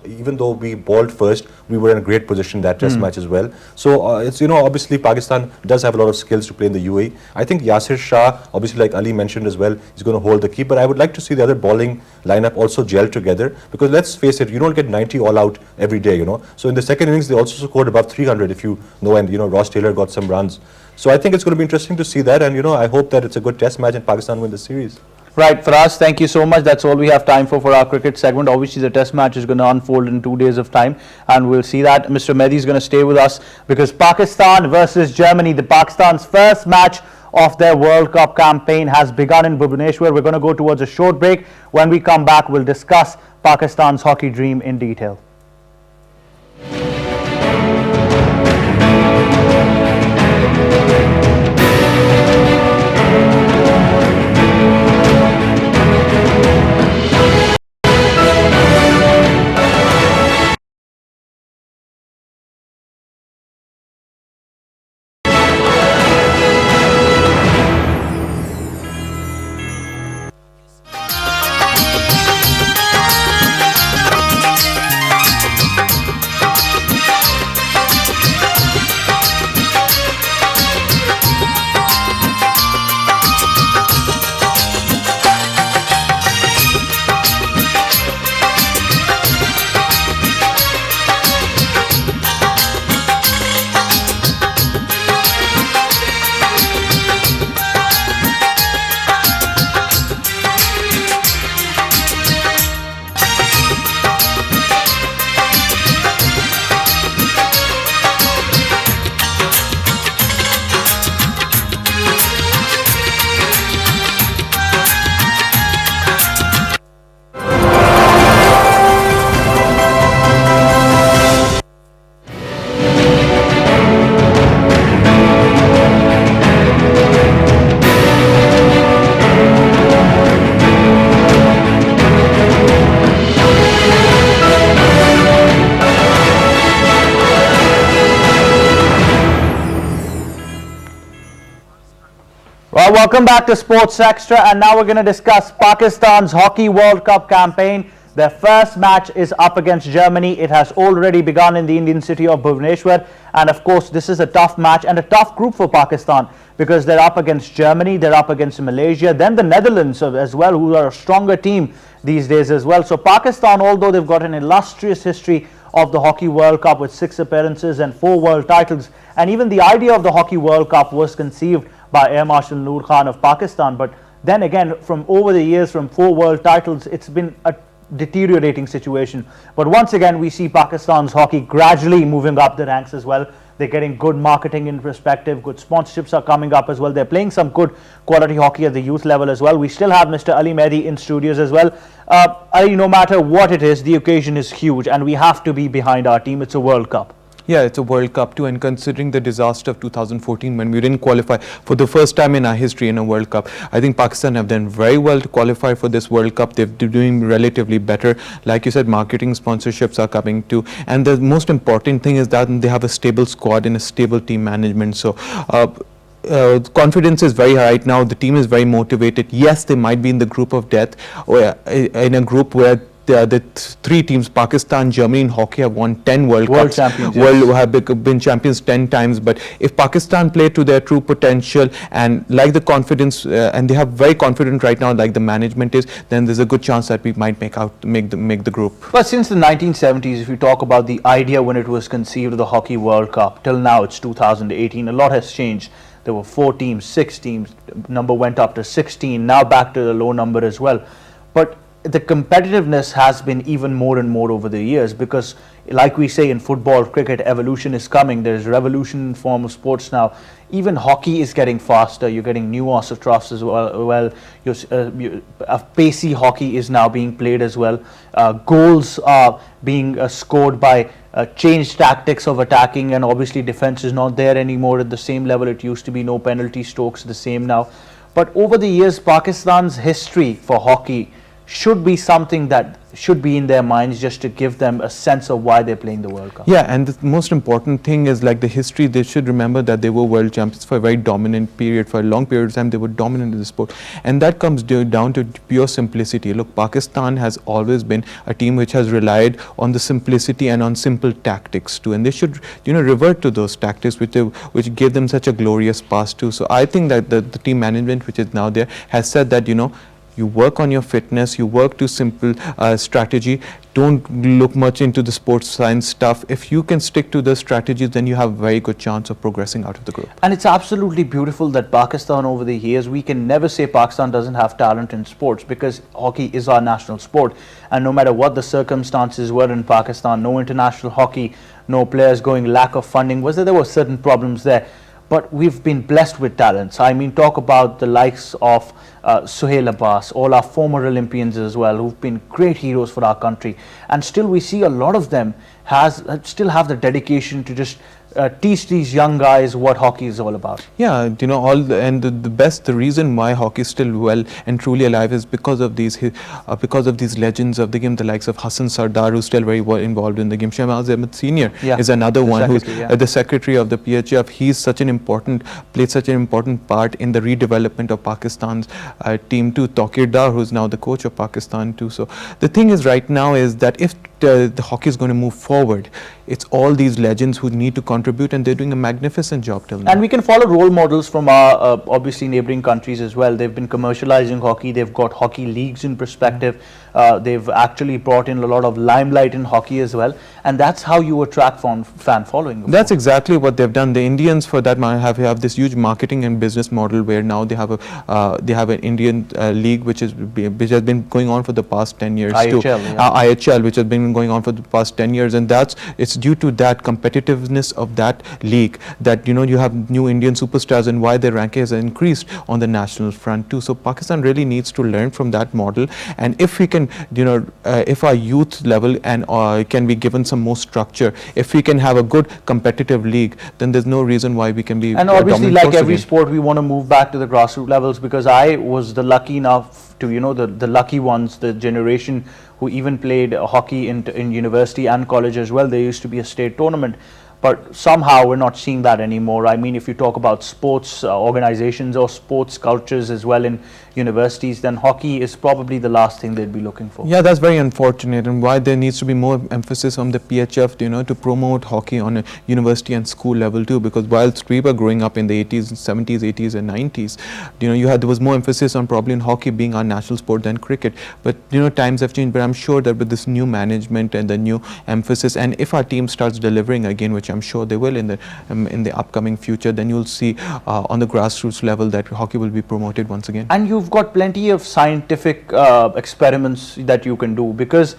even though we bowled first, we were in a great position that test match as well. So it's, obviously Pakistan does have a lot of skills to play in the UAE. I think Yasir Shah, obviously like Ali mentioned as well, is going to hold the key. But I would like to see the other bowling lineup also gel together, because let's face it, you don't get 90 all out every day, So in the second innings, they also scored above 300, if you know, and Ross Taylor got some runs. So I think it's going to be interesting to see that, and I hope that it's a good test match and Pakistan win the series. Right, Faraz, thank you so much. That's all we have time for our cricket segment. Obviously, the test match is going to unfold in 2 days of time, and we'll see that. Mr. Mehdi is going to stay with us because Pakistan versus Germany, the Pakistan's first match of their World Cup campaign, has begun in Bhubaneswar. We're going to go towards a short break. When we come back, we'll discuss Pakistan's hockey dream in detail. Welcome back to Sports Extra, and now we're going to discuss Pakistan's Hockey World Cup campaign. Their first match is up against Germany. It has already begun in the Indian city of Bhubaneswar, and of course this is a tough match and a tough group for Pakistan because they're up against Germany, they're up against Malaysia, then the Netherlands as well, who are a stronger team these days as well. So Pakistan, although they've got an illustrious history of the Hockey World Cup with 6 appearances and 4 world titles, and even the idea of the Hockey World Cup was conceived by Air Marshal Noor Khan of Pakistan, but then again from over the years, from 4 world titles, it's been a deteriorating situation. But once again we see Pakistan's hockey gradually moving up the ranks as well. They're getting good marketing in perspective, good sponsorships are coming up as well. They're playing some good quality hockey at the youth level as well. We still have Mr. Ali Mehdi in studios as well. Ali, no matter what it is, the occasion is huge and we have to be behind our team. It's a World Cup. Yeah, it's a World Cup too, and considering the disaster of 2014 when we didn't qualify for the first time in our history in a World Cup, I think Pakistan have done very well to qualify for this World Cup. They're doing relatively better. Like you said, marketing sponsorships are coming too, and the most important thing is that they have a stable squad and a stable team management. So confidence is very high right now. The team is very motivated. Yes, they might be in the group of death, or in a group where the 3 teams, Pakistan, Germany in hockey, have won 10 World Cups. Champions, have been champions 10 times. But if Pakistan play to their true potential and like the confidence, and they have very confident right now, like the management is, then there's a good chance that we might make the group. But since the 1970s, if you talk about the idea when it was conceived of the Hockey World Cup, till now it's 2018, a lot has changed. There were 4 teams, 6 teams, number went up to 16, now back to the low number as well. But the competitiveness has been even more and more over the years because, like we say in football, cricket, evolution is coming. There's revolution in form of sports now. Even hockey is getting faster. You're getting new astroturfs as well. Pacey hockey is now being played as well. Goals are being scored by changed tactics of attacking, and obviously defense is not there anymore at the same level it used to be. No penalty strokes, the same now. But over the years, Pakistan's history for hockey should be something that should be in their minds, just to give them a sense of why they're playing the World Cup. Yeah, and the most important thing is like the history. They should remember that they were world champions for a very dominant period. For a long period of time, they were dominant in the sport. And that comes down to pure simplicity. Look, Pakistan has always been a team which has relied on the simplicity and on simple tactics too. And they should, revert to those tactics which gave them such a glorious past too. So I think that the team management which is now there has said that, you work on your fitness, you work to simple strategy, don't look much into the sports science stuff. If you can stick to the strategies, then you have a very good chance of progressing out of the group. And it's absolutely beautiful that Pakistan over the years, we can never say Pakistan doesn't have talent in sports because hockey is our national sport. And no matter what the circumstances were in Pakistan, no international hockey, no players going, lack of funding, there were certain problems there. But we've been blessed with talents. I mean, talk about the likes of Suhail Abbas, all our former Olympians as well, who've been great heroes for our country. And still we see a lot of them still have the dedication to just teach these young guys what hockey is all about. Yeah, the reason why hockey is still well and truly alive is because of these legends of the game, the likes of Hassan Sardar, who's still very well involved in the game. Shahbaz Ahmed Senior is another one who's the secretary of the PHF. He's played such an important part in the redevelopment of Pakistan's team too. Taqir Dar, who's now the coach of Pakistan too. So the thing is right now is that if the hockey is going to move forward, it's all these legends who need to contribute, and they're doing a magnificent job till now. And we can follow role models from our obviously neighboring countries as well. They've been commercializing hockey. They've got hockey leagues in perspective. They've actually brought in a lot of limelight in hockey as well, and that's how you attract fan following. That's exactly what they've done. The Indians, for that matter, have this huge marketing and business model where now they have an Indian league which has been going on for the past 10 years IHL, too. yeah. IHL, which has been going on for the past 10 years, and it's due to that competitiveness of that league that you have new Indian superstars and why their ranking has increased on the national front too. So Pakistan really needs to learn from that model, and if we can, if our youth level and can be given some more structure, if we can have a good competitive league, then there's no reason why we can be. And obviously, like every sport, we want to move back to the grassroots levels, because I was the lucky enough to, the lucky ones, the generation who even played hockey in university and college as well. There used to be a state tournament. but somehow we're not seeing that anymore. I mean, if you talk about sports organizations or sports cultures as well in universities, then hockey is probably the last thing they'd be looking for. Yeah, that's very unfortunate, and why there needs to be more emphasis on the PHF, to promote hockey on a university and school level too, because whilst we were growing up in the 80s, 70s, 80s and 90s, there was more emphasis on probably in hockey being our national sport than cricket. But, times have changed, but I'm sure that with this new management and the new emphasis, and if our team starts delivering again, which I'm sure they will in the upcoming future, then you'll see on the grassroots level that hockey will be promoted once again. And you've got plenty of scientific experiments that you can do, because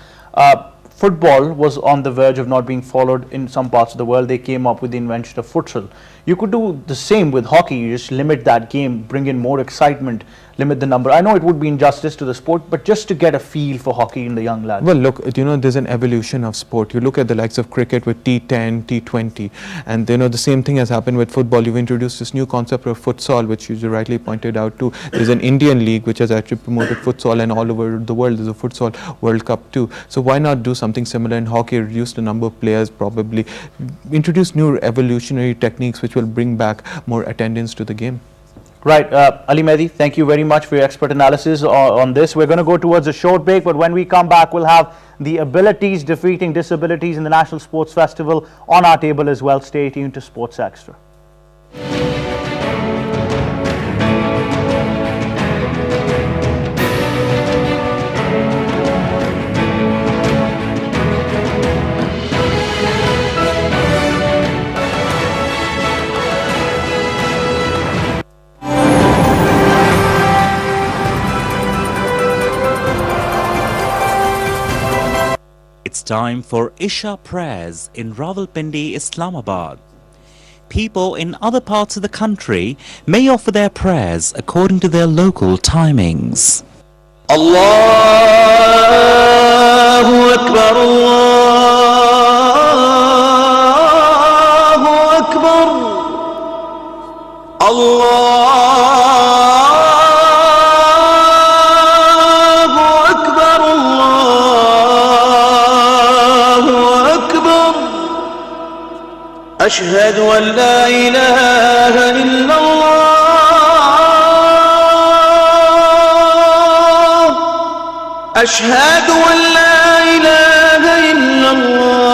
football was on the verge of not being followed in some parts of the world. They came up with the invention of futsal. You could do the same with hockey. You just limit that game, bring in more excitement, limit the number. I know it would be injustice to the sport, but just to get a feel for hockey in the young lads. Well, look, there's an evolution of sport. You look at the likes of cricket with T10, T20, and the same thing has happened with football. You've introduced this new concept of futsal, which you rightly pointed out too. There's an Indian league which has actually promoted futsal, and all over the world there's a futsal World Cup too. So why not do something similar in hockey? Reduce the number of players, probably introduce new evolutionary techniques which will bring back more attendance to the game. Right, Ali Mehdi, thank you very much for your expert analysis on this. We're going to go towards a short break, but when we come back, we'll have the abilities defeating disabilities in the National Sports Festival on our table as well. Stay tuned to Sports Extra. It's time for Isha prayers in Rawalpindi, Islamabad. People in other parts of the country may offer their prayers according to their local timings. Allahu Akbar, Allahu Akbar, أشهد أن لا إله إلا الله أشهد أن لا إله إلا الله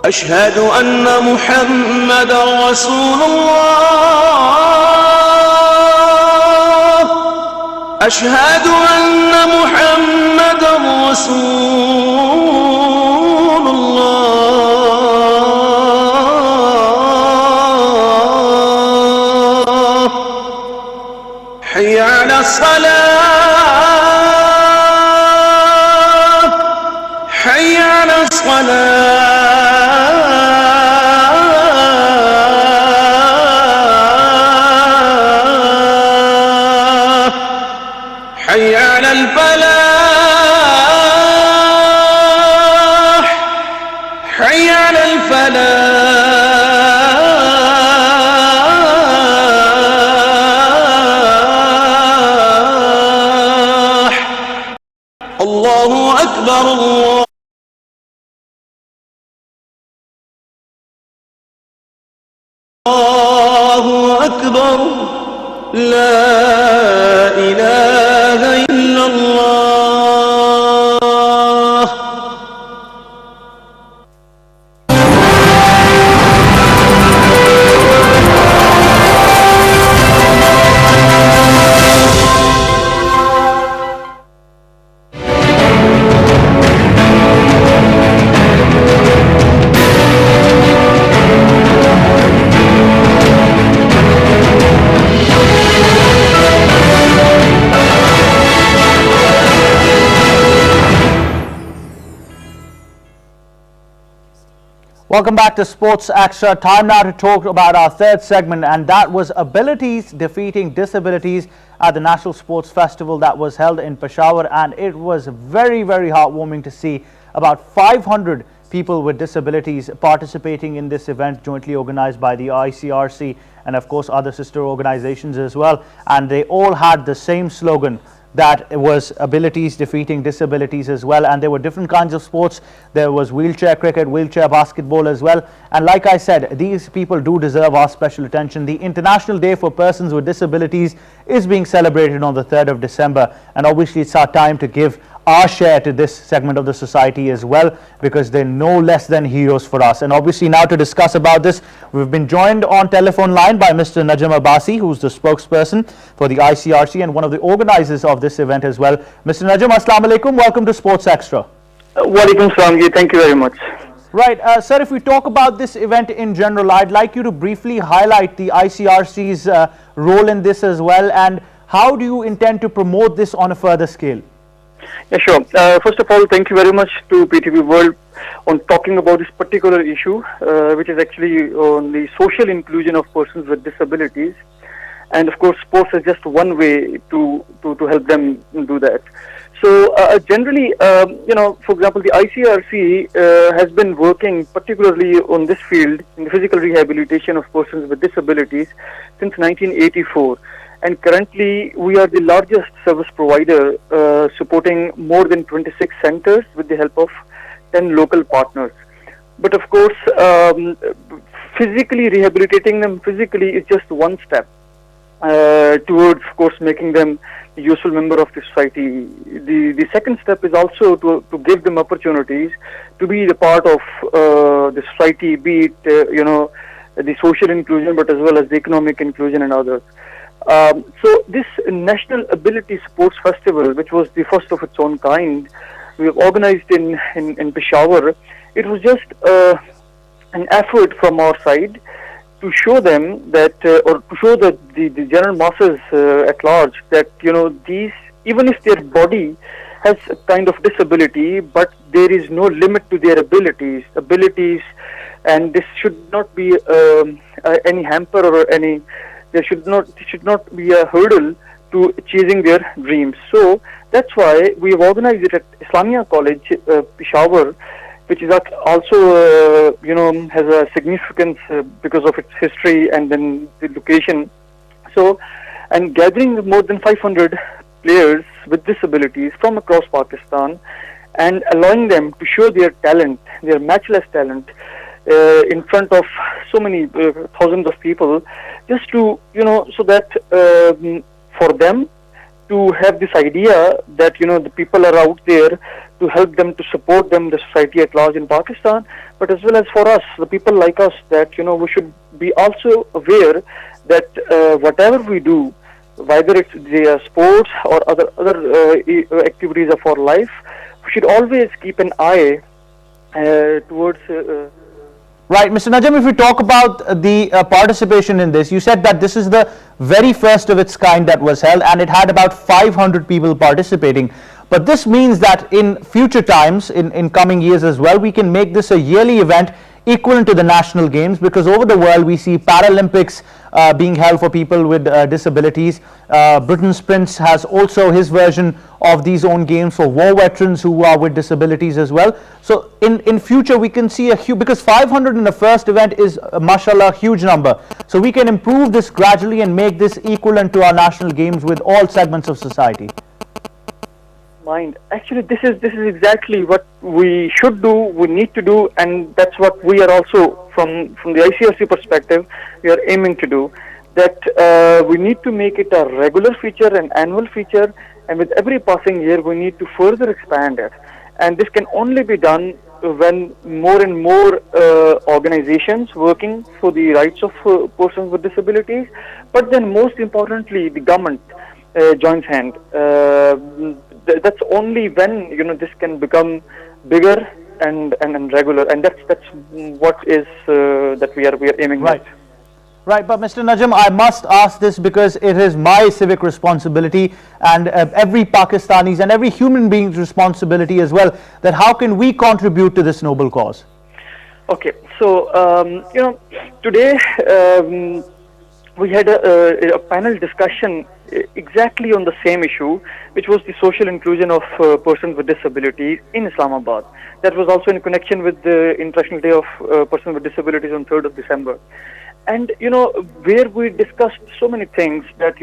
أشهد أن محمدا رسول الله أشهد أن محمدا رسول الله حي على الصلاة حي على الصلاة حي على الفلاح حي على الفلاح الله أكبر الله أكبر لا إله إلا الله Welcome back to Sports Extra. Time now to talk about our third segment, and that was abilities defeating disabilities at the National Sports Festival that was held in Peshawar, and it was very, very heartwarming to see about 500 people with disabilities participating in this event jointly organized by the ICRC and of course other sister organizations as well, and they all had the same slogan, that was abilities defeating disabilities as well. And there were different kinds of sports. There was wheelchair cricket, wheelchair basketball as well. And like I said, these people do deserve our special attention. The International Day for Persons with Disabilities is being celebrated on the 3rd of December, and obviously it's our time to give our share to this segment of the society as well, because they're no less than heroes for us. And obviously now to discuss about this, we've been joined on telephone line by Mr. Najam Abbasi, who's the spokesperson for the ICRC and one of the organizers of this event as well. Mr. Najam, Assalamu alaikum, welcome to Sports Extra. Walaikum salam ji, thank you very much. Right, sir, if we talk about this event in general, I'd like you to briefly highlight the ICRC's role in this as well, and how do you intend to promote this on a further scale? Yeah, sure. First of all, thank you very much to PTV World on talking about this particular issue, which is actually on the social inclusion of persons with disabilities. And of course, sports is just one way to help them do that. So generally, for example, the ICRC has been working particularly on this field in the physical rehabilitation of persons with disabilities since 1984. And currently, we are the largest service provider supporting more than 26 centers with the help of 10 local partners. But of course, physically rehabilitating them physically is just one step towards, of course, making them a useful member of the society. The second step is also to give them opportunities to be the part of the society, be it, the social inclusion, but as well as the economic inclusion and others. So this National Ability Sports Festival, which was the first of its own kind, we have organized in Peshawar. It was just an effort from our side to show them that, or to show the general masses at large that, these, even if their body has a kind of disability, but there is no limit to their abilities, and this should not be any hamper or any. There should not be a hurdle to chasing their dreams. So that's why we have organized it at Islamia College, Peshawar, which is also has a significance because of its history and then the location. So, and gathering more than 500 players with disabilities from across Pakistan and allowing them to show their talent, their matchless talent, in front of so many thousands of people, just to, so that for them to have this idea that, the people are out there to help them, to support them, the society at large in Pakistan, but as well as for us, the people like us, that, we should be also aware that whatever we do, whether it's the sports or other activities of our life, we should always keep an eye towards... Right, Mr. Najam, if we talk about the participation in this, you said that this is the very first of its kind that was held, and it had about 500 people participating. But this means that in future times, in coming years as well, we can make this a yearly event equivalent to the national games, because over the world we see Paralympics being held for people with disabilities. Britain's Prince has also his version of these own games for war veterans who are with disabilities as well. So in future we can see a huge, because 500 in the first event is mashallah huge number. So we can improve this gradually and make this equivalent to our national games with all segments of society. Actually, this is exactly what we should do, we need to do, and that's what we are also, from the ICRC perspective, we are aiming to do. That we need to make it a regular feature, an annual feature, and with every passing year we need to further expand it. And this can only be done when more and more organizations working for the rights of persons with disabilities, but then most importantly the government joins hand. That's only when this can become bigger and regular, and that's what is that we are aiming at. Right, but Mr. Najam, I must ask this because it is my civic responsibility and every Pakistani's and every human being's responsibility as well, that how can we contribute to this noble cause? Okay, so today we had a panel discussion exactly on the same issue, which was the social inclusion of persons with disabilities in Islamabad. That was also in connection with the International Day of Persons with Disabilities on 3rd of December. And, where we discussed so many things that,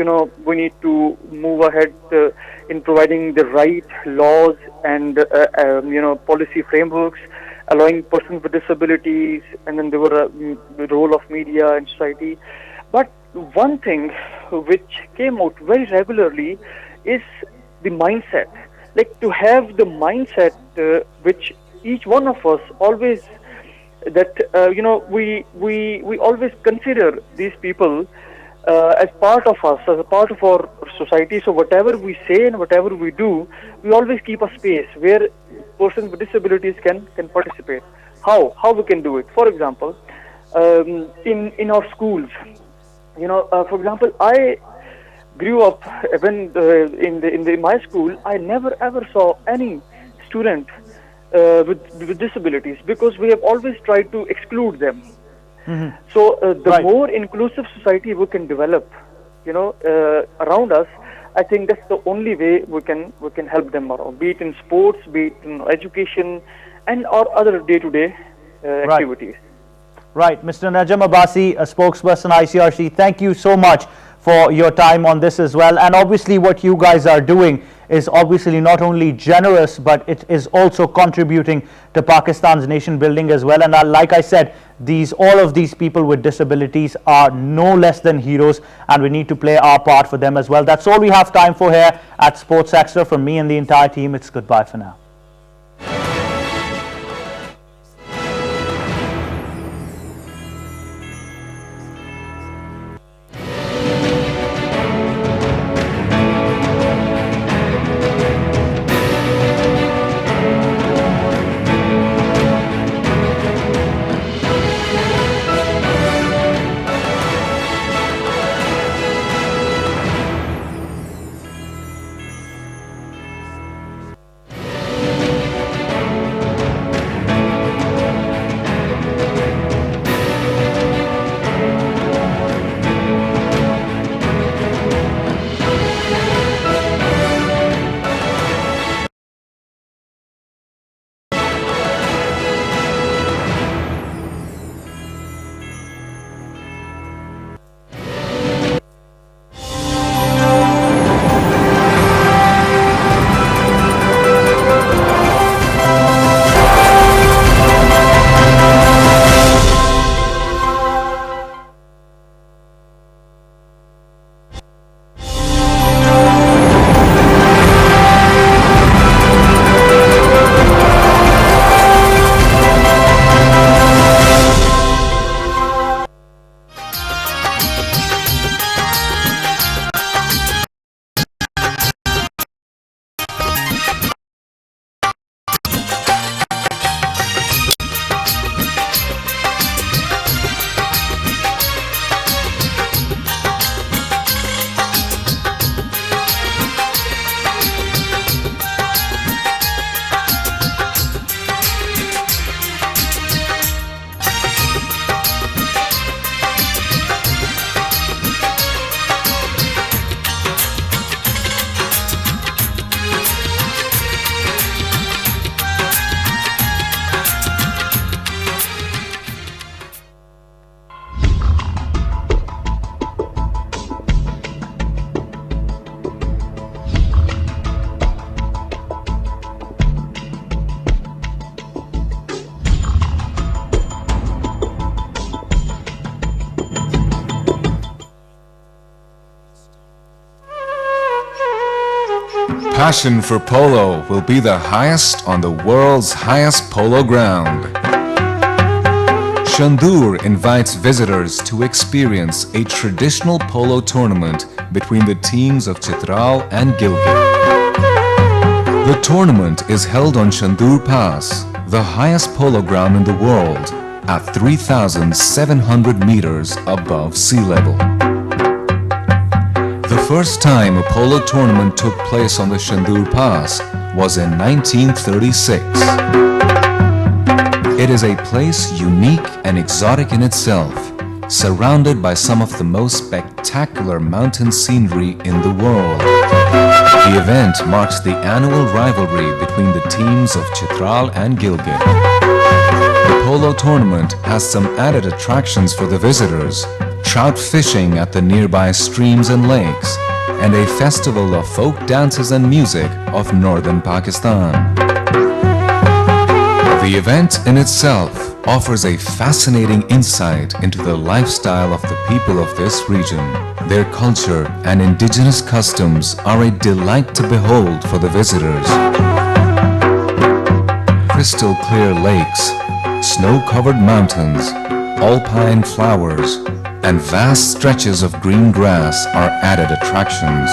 we need to move ahead in providing the right laws and, policy frameworks, allowing persons with disabilities, and then there were the role of media and society. But one thing which came out very regularly is the mindset. Like to have the mindset which each one of us always, that we always consider these people as part of us, as a part of our society. So whatever we say and whatever we do, we always keep a space where persons with disabilities can participate. How we can do it? For example, in our schools, for example, I grew up when in my school. I never ever saw any student with disabilities, because we have always tried to exclude them. So the more inclusive society we can develop, around us, I think that's the only way we can help them around, be it in sports, be it in education, and or other day-to-day activities. Right, Mr. Najam Abbasi, a spokesperson ICRC, thank you so much for your time on this as well. And obviously what you guys are doing is obviously not only generous, but it is also contributing to Pakistan's nation building as well. And like I said, all of these people with disabilities are no less than heroes, and we need to play our part for them as well. That's all we have time for here at Sports Extra. From me and the entire team, it's goodbye for now. Passion for polo will be the highest on the world's highest polo ground. Shandur invites visitors to experience a traditional polo tournament between the teams of Chitral and Gilgit. The tournament is held on Shandur Pass, the highest polo ground in the world, at 3,700 meters above sea level. The first time a polo tournament took place on the Shandur Pass was in 1936. It is a place unique and exotic in itself, surrounded by some of the most spectacular mountain scenery in the world. The event marks the annual rivalry between the teams of Chitral and Gilgit. The Polo Tournament has some added attractions for the visitors: trout fishing at the nearby streams and lakes, and a festival of folk dances and music of northern Pakistan. The event in itself offers a fascinating insight into the lifestyle of the people of this region. Their culture and indigenous customs are a delight to behold for the visitors. Crystal clear lakes, snow-covered mountains, alpine flowers, and vast stretches of green grass are added attractions.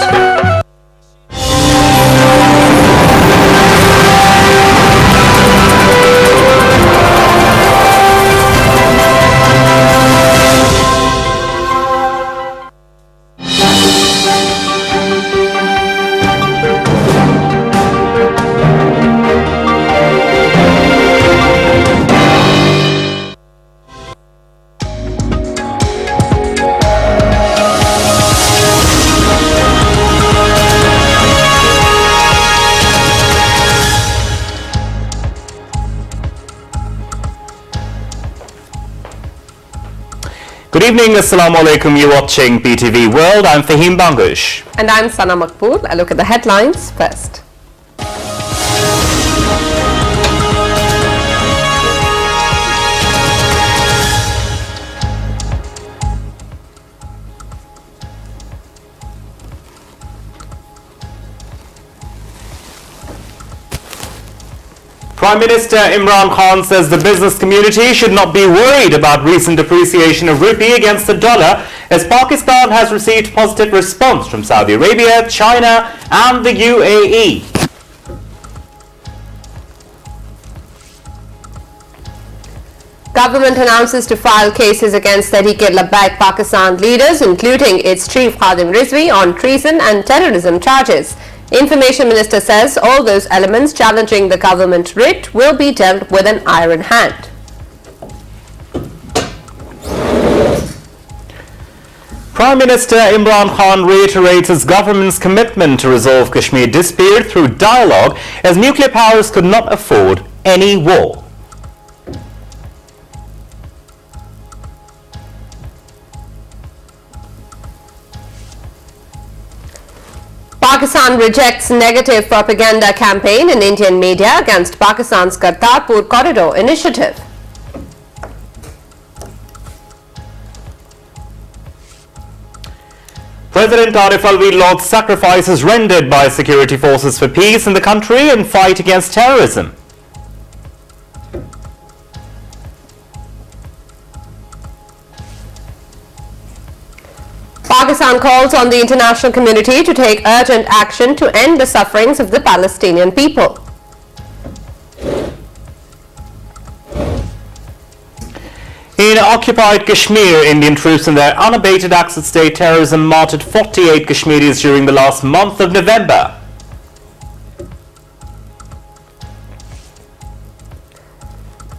Good evening, Assalamu alaikum. You're watching PTV World. I'm Fahim Bangush. And I'm Sana Makbool. A look at the headlines first. Prime Minister Imran Khan says the business community should not be worried about recent depreciation of rupee against the dollar, as Pakistan has received positive response from Saudi Arabia, China and the UAE. Government announces to file cases against Tehreek-e-Labbaik Pakistan leaders, including its chief Khadim Rizvi, on treason and terrorism charges. Information Minister says all those elements challenging the government writ will be dealt with an iron hand. Prime Minister Imran Khan reiterates his government's commitment to resolve Kashmir dispute through dialogue, as nuclear powers could not afford any war. Pakistan rejects negative propaganda campaign in Indian media against Pakistan's Kartarpur Corridor initiative. President Arif Alvi lauds sacrifices rendered by security forces for peace in the country and fight against terrorism. Pakistan calls on the international community to take urgent action to end the sufferings of the Palestinian people. In occupied Kashmir, Indian troops and their unabated acts of state terrorism martyred 48 Kashmiris during the last month of November.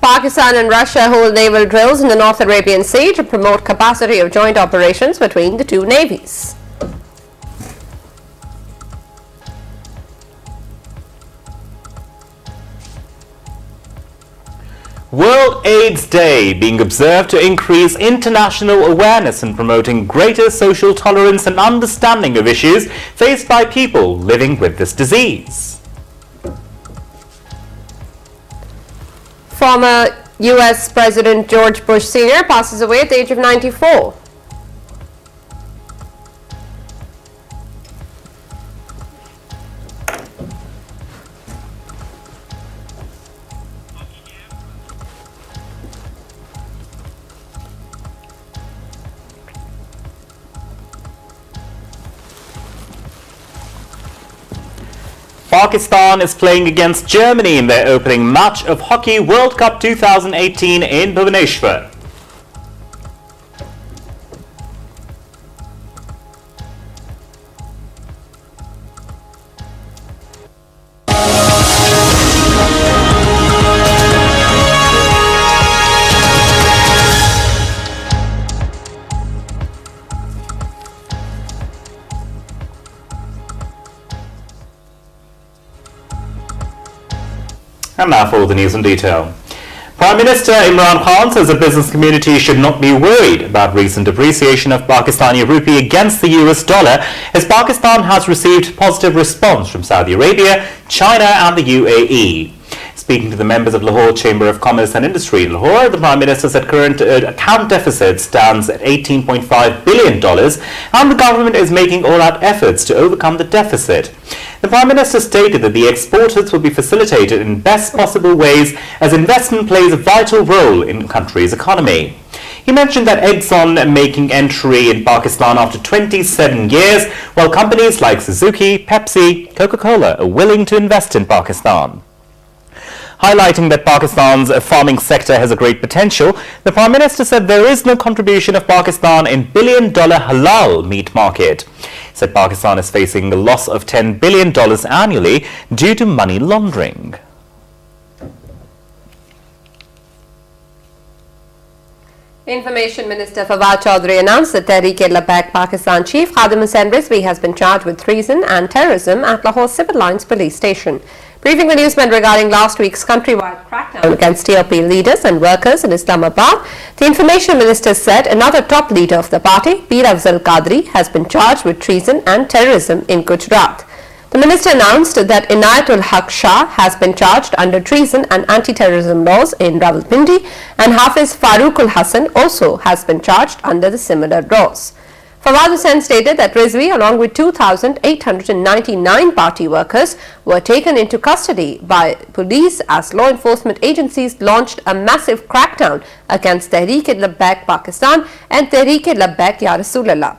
Pakistan and Russia hold naval drills in the North Arabian Sea to promote capacity of joint operations between the two navies. World AIDS Day being observed to increase international awareness and promoting greater social tolerance and understanding of issues faced by people living with this disease. Former US President George Bush Sr. passes away at the age of 94. Pakistan is playing against Germany in their opening match of Hockey World Cup 2018 in Bhubaneswar. And now for the news in detail. Prime Minister Imran Khan says the business community should not be worried about recent depreciation of Pakistani rupee against the US dollar, as Pakistan has received positive response from Saudi Arabia, China and the UAE. Speaking to the members of Lahore Chamber of Commerce and Industry in Lahore, the Prime Minister said current account deficit stands at $18.5 billion and the government is making all-out efforts to overcome the deficit. The Prime Minister stated that the exporters will be facilitated in best possible ways as investment plays a vital role in the country's economy. He mentioned that Exxon making entry in Pakistan after 27 years, while companies like Suzuki, Pepsi, Coca-Cola are willing to invest in Pakistan. Highlighting that Pakistan's farming sector has a great potential, the Prime Minister said there is no contribution of Pakistan in billion-dollar halal meat market. He said Pakistan is facing a loss of $10 billion annually due to money laundering. Information Minister Fawad Chaudhry announced that Tehreek-e-Labbaik Pakistan Chief Khadim Hussain Rizvi has been charged with treason and terrorism at Lahore Civil Lines Police Station. Briefing the newsmen regarding last week's countrywide crackdown against TOP leaders and workers in Islamabad, the Information Minister said another top leader of the party, Peer Afzal Qadri, has been charged with treason and terrorism in Gujarat. The minister announced that Inayatul Haq Shah has been charged under treason and anti-terrorism laws in Rawalpindi, and Hafiz Farooqul Hassan also has been charged under the similar laws. Fawad Hussain stated that Rizvi, along with 2,899 party workers, were taken into custody by police as law enforcement agencies launched a massive crackdown against Tehreek-e-Labbaik Pakistan and Tehreek-e-Labbaik Ya Rasulallah.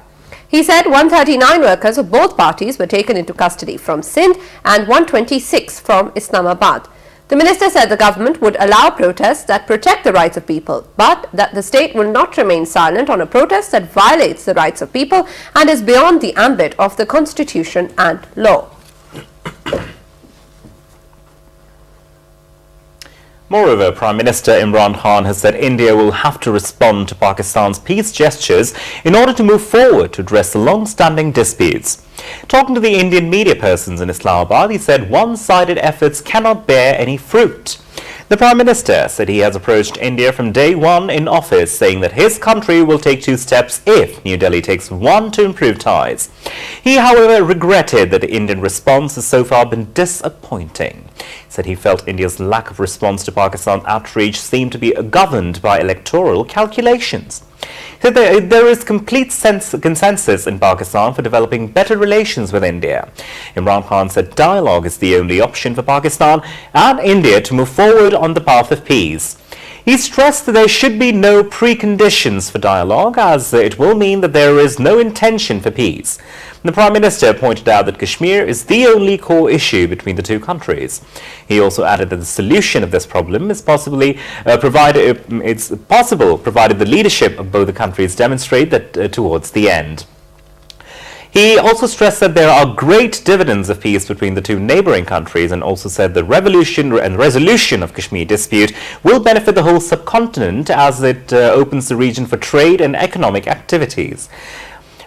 He said 139 workers of both parties were taken into custody from Sindh and 126 from Islamabad. The minister said the government would allow protests that protect the rights of people, but that the state will not remain silent on a protest that violates the rights of people and is beyond the ambit of the constitution and law. Moreover, Prime Minister Imran Khan has said India will have to respond to Pakistan's peace gestures in order to move forward to address the long-standing disputes. Talking to the Indian media persons in Islamabad, he said one-sided efforts cannot bear any fruit. The Prime Minister said he has approached India from day one in office, saying that his country will take 2 steps if New Delhi takes 1 to improve ties. He, however, regretted that the Indian response has so far been disappointing. He said he felt India's lack of response to Pakistan's outreach seemed to be governed by electoral calculations. He said there is complete consensus in Pakistan for developing better relations with India. Imran Khan said dialogue is the only option for Pakistan and India to move forward on the path of peace. He stressed that there should be no preconditions for dialogue, as it will mean that there is no intention for peace. The Prime Minister pointed out that Kashmir is the only core issue between the two countries. He also added that the solution of this problem is provided the leadership of both the countries demonstrate that towards the end. He also stressed that there are great dividends of peace between the two neighbouring countries, and also said the resolution of Kashmir dispute will benefit the whole subcontinent as it opens the region for trade and economic activities.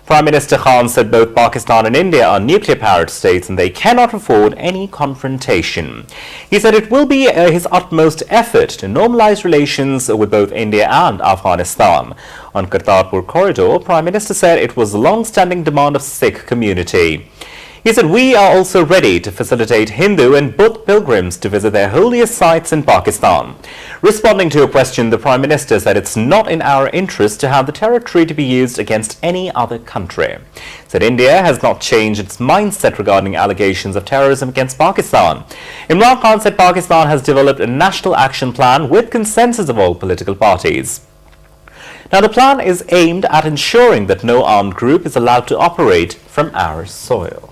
Prime Minister Khan said both Pakistan and India are nuclear powered states and they cannot afford any confrontation. He said it will be his utmost effort to normalise relations with both India and Afghanistan. On Kartarpur corridor, Prime Minister said it was a long-standing demand of Sikh community. He said, we are also ready to facilitate Hindu and Buddhist pilgrims to visit their holiest sites in Pakistan. Responding to a question, the Prime Minister said it's not in our interest to have the territory to be used against any other country. He said India has not changed its mindset regarding allegations of terrorism against Pakistan. Imran Khan said Pakistan has developed a national action plan with consensus of all political parties. Now, the plan is aimed at ensuring that no armed group is allowed to operate from our soil.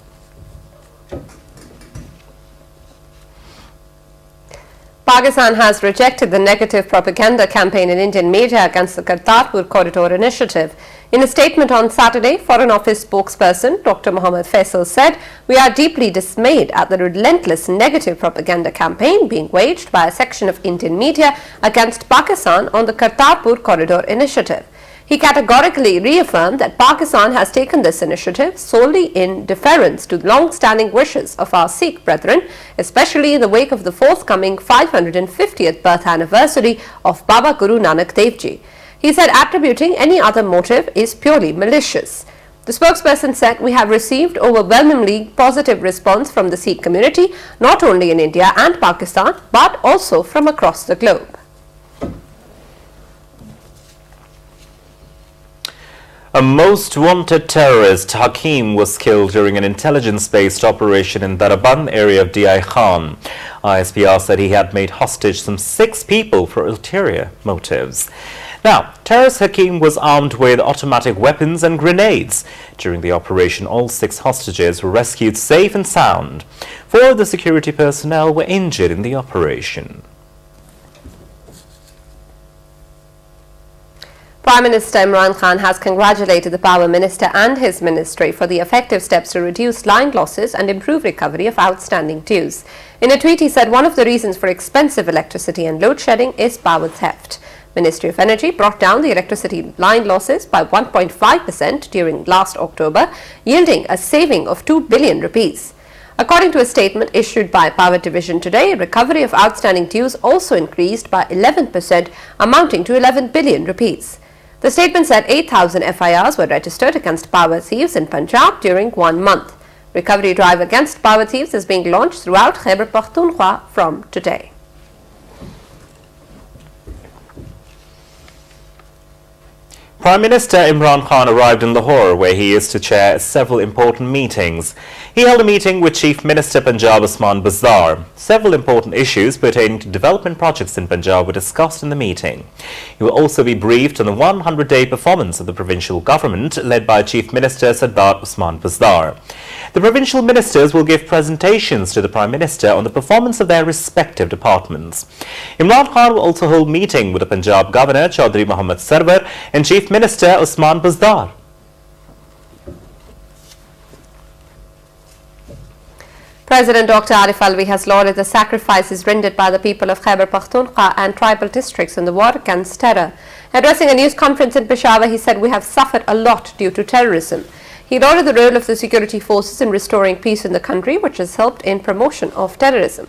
Pakistan has rejected the negative propaganda campaign in Indian media against the Kartarpur Corridor initiative. In a statement on Saturday, Foreign Office spokesperson Dr. Mohammad Faisal said, "We are deeply dismayed at the relentless negative propaganda campaign being waged by a section of Indian media against Pakistan on the Kartarpur Corridor initiative." He categorically reaffirmed that Pakistan has taken this initiative solely in deference to the long-standing wishes of our Sikh brethren, especially in the wake of the forthcoming 550th birth anniversary of Baba Guru Nanak Dev Ji. He said attributing any other motive is purely malicious. The spokesperson said, "We have received overwhelmingly positive response from the Sikh community, not only in India and Pakistan, but also from across the globe." A most wanted terrorist, Hakim, was killed during an intelligence-based operation in Daraband area of DI Khan. ISPR said he had made hostage some 6 people for ulterior motives. Now, terrorist Hakim was armed with automatic weapons and grenades. During the operation, all 6 hostages were rescued safe and sound. 4 of the security personnel were injured in the operation. Prime Minister Imran Khan has congratulated the Power Minister and his ministry for the effective steps to reduce line losses and improve recovery of outstanding dues. In a tweet, he said one of the reasons for expensive electricity and load shedding is power theft. Ministry of Energy brought down the electricity line losses by 1.5% during last October, yielding a saving of 2 billion rupees. According to a statement issued by Power Division today, recovery of outstanding dues also increased by 11%, amounting to 11 billion rupees. The statement said 8,000 FIRs were registered against power thieves in Punjab during 1 month. Recovery drive against power thieves is being launched throughout Khyber Pakhtunkhwa from today. Prime Minister Imran Khan arrived in Lahore, where he is to chair several important meetings. He held a meeting with Chief Minister Punjab Usman Bazdar. Several important issues pertaining to development projects in Punjab were discussed in the meeting. He will also be briefed on the 100-day performance of the provincial government led by Chief Minister Sardar Usman Bazdar. The provincial ministers will give presentations to the Prime Minister on the performance of their respective departments. Imran Khan will also hold a meeting with the Punjab Governor Chaudhry Mohammad Sarwar and Chief Minister Usman Bazdar. President Dr. Arif Alvi has lauded the sacrifices rendered by the people of Khyber Pakhtunkhwa and tribal districts in the war against terror. Addressing a news conference in Peshawar, he said, "We have suffered a lot due to terrorism." He lauded the role of the security forces in restoring peace in the country, which has helped in promotion of terrorism.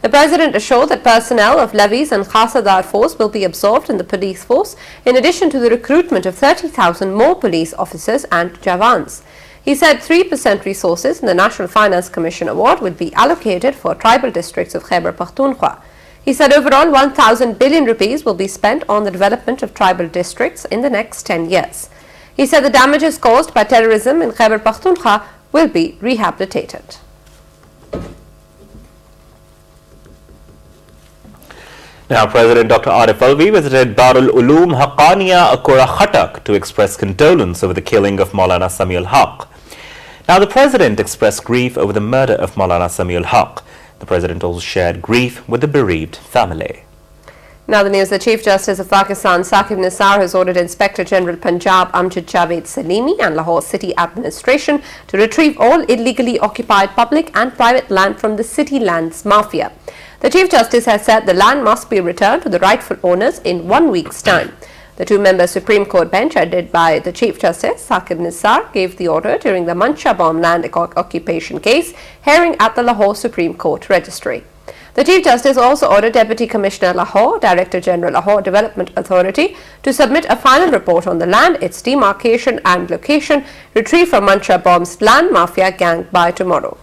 The President assured that personnel of levies and Khasadar force will be absorbed in the police force, in addition to the recruitment of 30,000 more police officers and jawans. He said 3% resources in the National Finance Commission Award will be allocated for tribal districts of Khyber Pakhtunkhwa. He said overall 1,000 billion rupees will be spent on the development of tribal districts in the next 10 years. He said the damages caused by terrorism in Khyber Pakhtunkhwa will be rehabilitated. Now, President Dr. Arif Alvi visited Darul Uloom Haqqaniya Akura Khatak to express condolence over the killing of Maulana Samiul Haq. Now, the President expressed grief over the murder of Maulana Samiul Haq. The President also shared grief with the bereaved family. Now the news, the Chief Justice of Pakistan, Saqib Nisar, has ordered Inspector General Punjab Amjad Javed Salimi and Lahore City Administration to retrieve all illegally occupied public and private land from the city lands mafia. The Chief Justice has said the land must be returned to the rightful owners in 1 week's time. The 2-member Supreme Court bench, headed by the Chief Justice, Saqib Nisar, gave the order during the Mancha bomb land occupation case hearing at the Lahore Supreme Court Registry. The Chief Justice also ordered Deputy Commissioner Lahore, Director General Lahore Development Authority to submit a final report on the land, its demarcation and location retrieved from Mancha bomb's land mafia gang by tomorrow.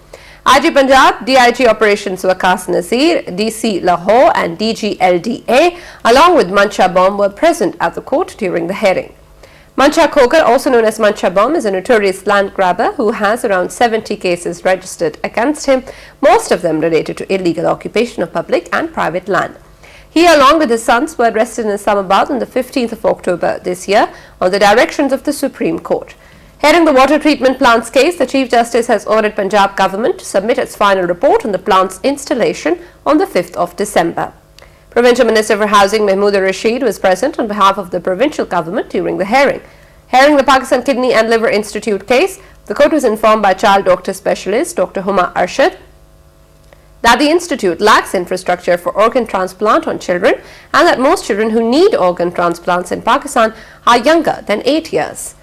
IG Punjab, DIG Operations Waqas Nazir, DC Lahore and DG LDA along with Mancha Bomb were present at the court during the hearing. Mancha Khogar, also known as Mancha Bomb, is a notorious land grabber who has around 70 cases registered against him, most of them related to illegal occupation of public and private land. He, along with his sons, were arrested in Islamabad on the 15th of October this year on the directions of the Supreme Court. Heading the water treatment plant's case, the Chief Justice has ordered Punjab government to submit its final report on the plant's installation on the 5th of December. Provincial Minister for Housing Mahmood Rashid was present on behalf of the provincial government during the hearing. Hearing the Pakistan Kidney and Liver Institute case, the court was informed by child doctor specialist Dr. Huma Arshad that the institute lacks infrastructure for organ transplant on children and that most children who need organ transplants in Pakistan are younger than 8 years.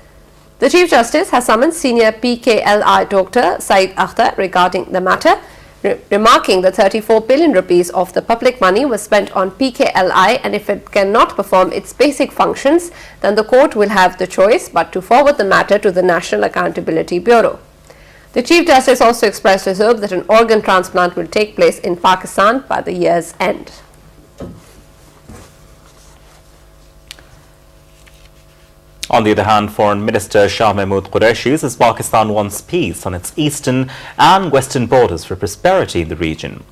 The Chief Justice has summoned senior PKLI Dr. Saeed Akhtar regarding the matter, remarking that 34 billion rupees of the public money was spent on PKLI, and if it cannot perform its basic functions, then the court will have the choice but to forward the matter to the National Accountability Bureau. The Chief Justice also expressed his hope that an organ transplant will take place in Pakistan by the year's end. On the other hand, Foreign Minister Shah Mahmood Qureshi says Pakistan wants peace on its eastern and western borders for prosperity in the region.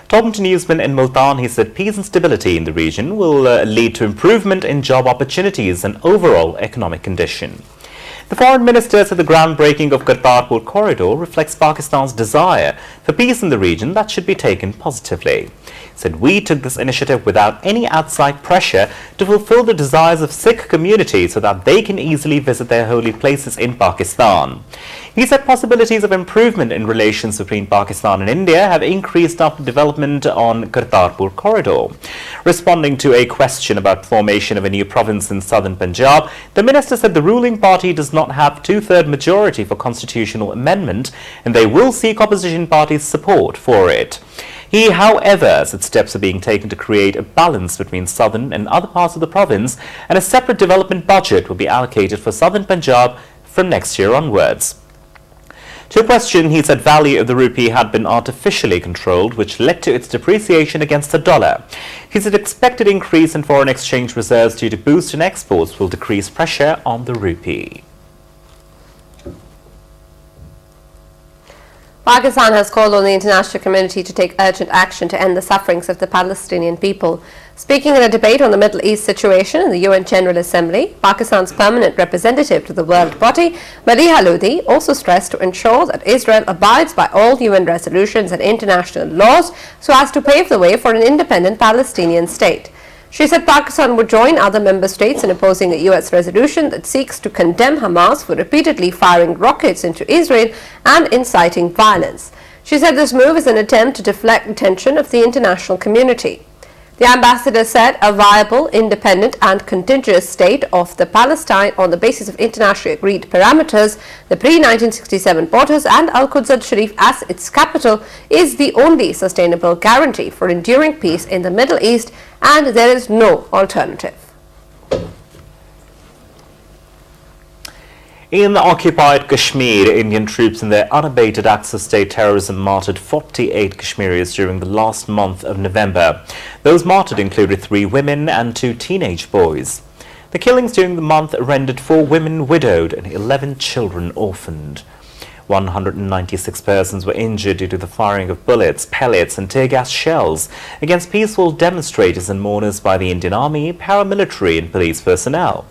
Talking to newsmen in Multan, he said peace and stability in the region will lead to improvement in job opportunities and overall economic condition. The Foreign Minister said the groundbreaking of Kartarpur corridor reflects Pakistan's desire for peace in the region that should be taken positively. He said, "We took this initiative without any outside pressure to fulfill the desires of Sikh community so that they can easily visit their holy places in Pakistan." He said possibilities of improvement in relations between Pakistan and India have increased after development on Kartarpur corridor. Responding to a question about formation of a new province in southern Punjab, the minister said the ruling party does not have two-third majority for constitutional amendment and they will seek opposition parties' support for it. He, however, said steps are being taken to create a balance between southern and other parts of the province, and a separate development budget will be allocated for southern Punjab from next year onwards. To a question, he said value of the rupee had been artificially controlled, which led to its depreciation against the dollar. He said expected increase in foreign exchange reserves due to boost in exports will decrease pressure on the rupee. Pakistan has called on the international community to take urgent action to end the sufferings of the Palestinian people. Speaking in a debate on the Middle East situation in the UN General Assembly, Pakistan's permanent representative to the world body, Maliha Lodi, also stressed to ensure that Israel abides by all UN resolutions and international laws so as to pave the way for an independent Palestinian state. She said Pakistan would join other member states in opposing a US resolution that seeks to condemn Hamas for repeatedly firing rockets into Israel and inciting violence. She said this move is an attempt to deflect attention of the international community. The ambassador said a viable, independent and contiguous state of the Palestine on the basis of internationally agreed parameters, the pre-1967 borders and Al-Quds al-Sharif as its capital is the only sustainable guarantee for enduring peace in the Middle East, and there is no alternative. In occupied Kashmir, Indian troops in their unabated acts of state terrorism martyred 48 Kashmiris during the last month of November. Those martyred included 3 women and 2 teenage boys. The killings during the month rendered 4 women widowed and 11 children orphaned. 196 persons were injured due to the firing of bullets, pellets and tear gas shells against peaceful demonstrators and mourners by the Indian Army, paramilitary and police personnel.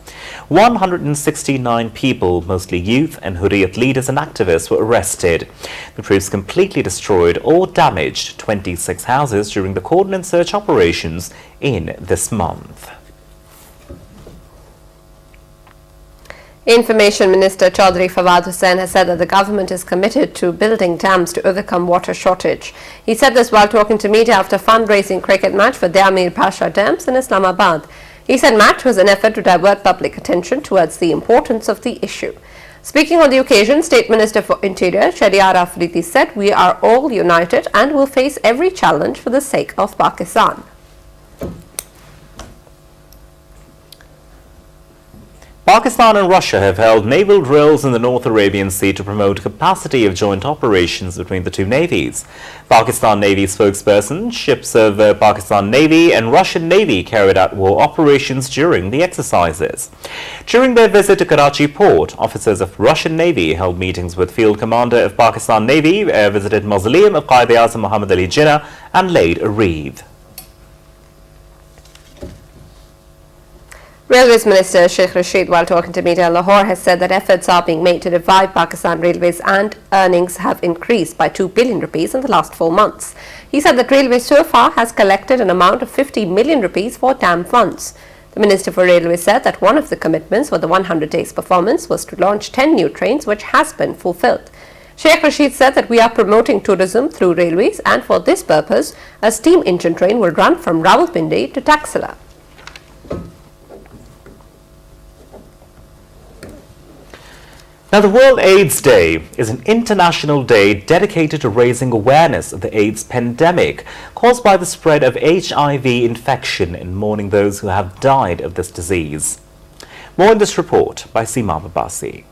169 people, mostly youth and Hurriyat leaders and activists, were arrested. The troops completely destroyed or damaged 26 houses during the cordon and search operations in this month. Information Minister Chaudhry Fawad Hussain has said that the government is committed to building dams to overcome water shortage. He said this while talking to media after a fundraising cricket match for Amir Pasha Dams in Islamabad. He said match was an effort to divert public attention towards the importance of the issue. Speaking on the occasion, State Minister for Interior Shahryar Afridi said, "We are all united and will face every challenge for the sake of Pakistan." Pakistan and Russia have held naval drills in the North Arabian Sea to promote capacity of joint operations between the two navies. Pakistan Navy spokesperson, ships of Pakistan Navy and Russian Navy carried out war operations during the exercises. During their visit to Karachi port, officers of Russian Navy held meetings with Field Commander of Pakistan Navy, visited Mausoleum of Quaid-e-Azam Muhammad Ali Jinnah and laid a wreath. Railways Minister Sheikh Rashid, while talking to media in Lahore, has said that efforts are being made to revive Pakistan Railways and earnings have increased by 2 billion rupees in the last 4 months. He said that Railways so far has collected an amount of 50 million rupees for dam funds. The Minister for Railways said that one of the commitments for the 100 days performance was to launch 10 new trains, which has been fulfilled. Sheikh Rashid said that we are promoting tourism through railways, and for this purpose, a steam engine train will run from Rawalpindi to Taxila. Now, the World AIDS Day is an international day dedicated to raising awareness of the AIDS pandemic caused by the spread of HIV infection and mourning those who have died of this disease. More in this report by Seema Babasi.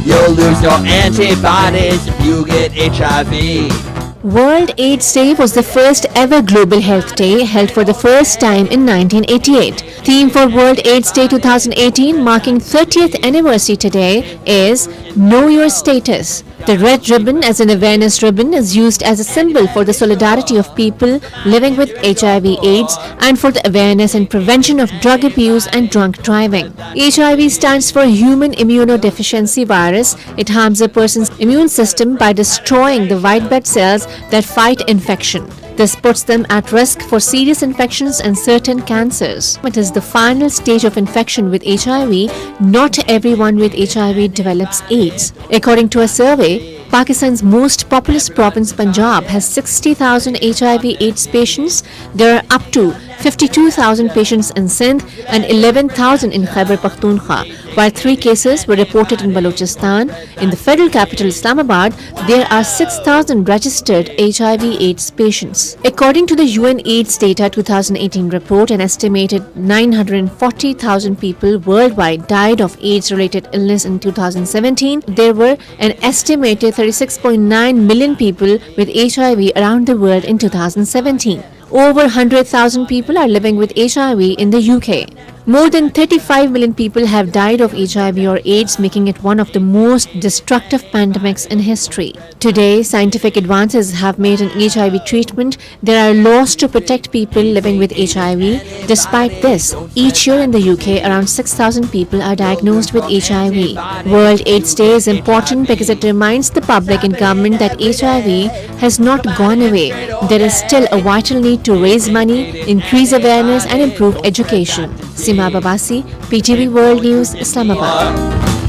You'll lose your antibodies if you get HIV. World AIDS Day was the first ever global health day held for the first time in 1988. Theme for World AIDS Day 2018, marking 30th anniversary today, is Know Your Status. The red ribbon as an awareness ribbon is used as a symbol for the solidarity of people living with HIV/AIDS and for the awareness and prevention of drug abuse and drunk driving. HIV stands for Human Immunodeficiency Virus. It harms a person's immune system by destroying the white blood cells that fight infection. This puts them at risk for serious infections and certain cancers. It is the final stage of infection with HIV. Not everyone with HIV develops AIDS. According to a survey, Pakistan's most populous province Punjab has 60,000 HIV/AIDS patients. There are up to 52,000 patients in Sindh and 11,000 in Khyber Pakhtunkhwa, while 3 cases were reported in Balochistan. In the federal capital Islamabad, there are 6,000 registered HIV/AIDS patients. According to the UN AIDS Data 2018 report, an estimated 940,000 people worldwide died of AIDS-related illness in 2017. There were an estimated 36.9 million people with HIV around the world in 2017. Over 100,000 people are living with HIV in the UK. More than 35 million people have died of HIV or AIDS, making it one of the most destructive pandemics in history. Today, scientific advances have made an HIV treatment. There are laws to protect people living with HIV. Despite this, each year in the UK, around 6,000 people are diagnosed with HIV. World AIDS Day is important because it reminds the public and government that HIV has not gone away. There is still a vital need to raise money, increase awareness and improve education. Seema Babasi, PTV World News, Islamabad.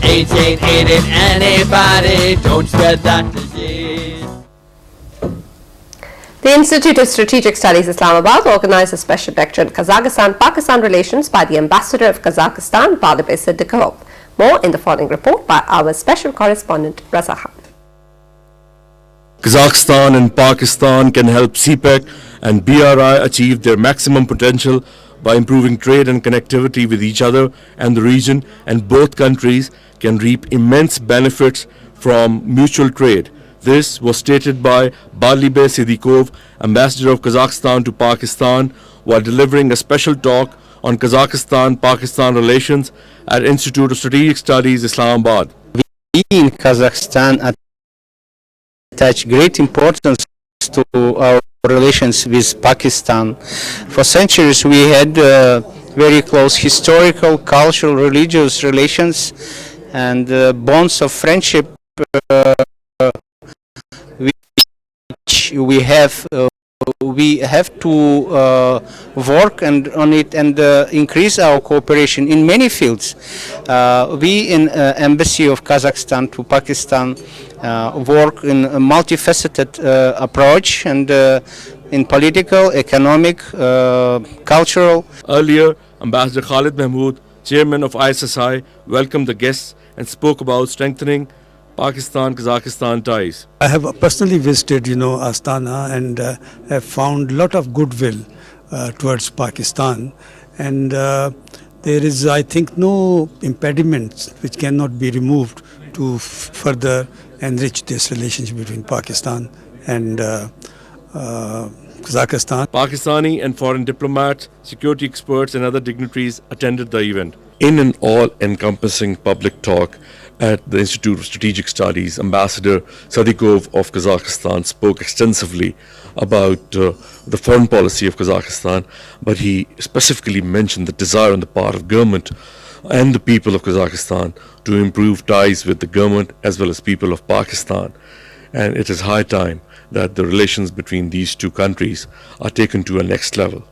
AIDS ain't hated anybody, don't spread that disease. The Institute of Strategic Studies Islamabad organized a special lecture on Kazakhstan-Pakistan relations by the Ambassador of Kazakhstan, Balibay Siddiqov. More in the following report by our special correspondent, Raza Khan. Kazakhstan and Pakistan can help CPEC and BRI achieve their maximum potential by improving trade and connectivity with each other and the region, and both countries can reap immense benefits from mutual trade. This was stated by Balibay Siddiqov, Ambassador of Kazakhstan to Pakistan, while delivering a special talk on Kazakhstan-Pakistan relations at Institute of Strategic Studies, Islamabad. We in Kazakhstan attach great importance to our relations with Pakistan. For centuries we had very close historical, cultural, religious relations and bonds of friendship which we have to work on it and increase our cooperation in many fields. We in Embassy of Kazakhstan to Pakistan work in a multifaceted approach and in political, economic, cultural. Earlier, Ambassador Khalid Mahmood, Chairman of ISSI, welcomed the guests and spoke about strengthening Pakistan-Kazakhstan ties. I have personally visited, Astana and have found a lot of goodwill towards Pakistan, and there is, I think, no impediments which cannot be removed to further enrich this relationship between Pakistan and Kazakhstan. Pakistani and foreign diplomats, security experts and other dignitaries attended the event. In an all-encompassing public talk at the Institute of Strategic Studies, Ambassador Siddiqov of Kazakhstan spoke extensively about the foreign policy of Kazakhstan, but he specifically mentioned the desire on the part of government and the people of Kazakhstan to improve ties with the government as well as people of Pakistan. And it is high time that the relations between these two countries are taken to a next level.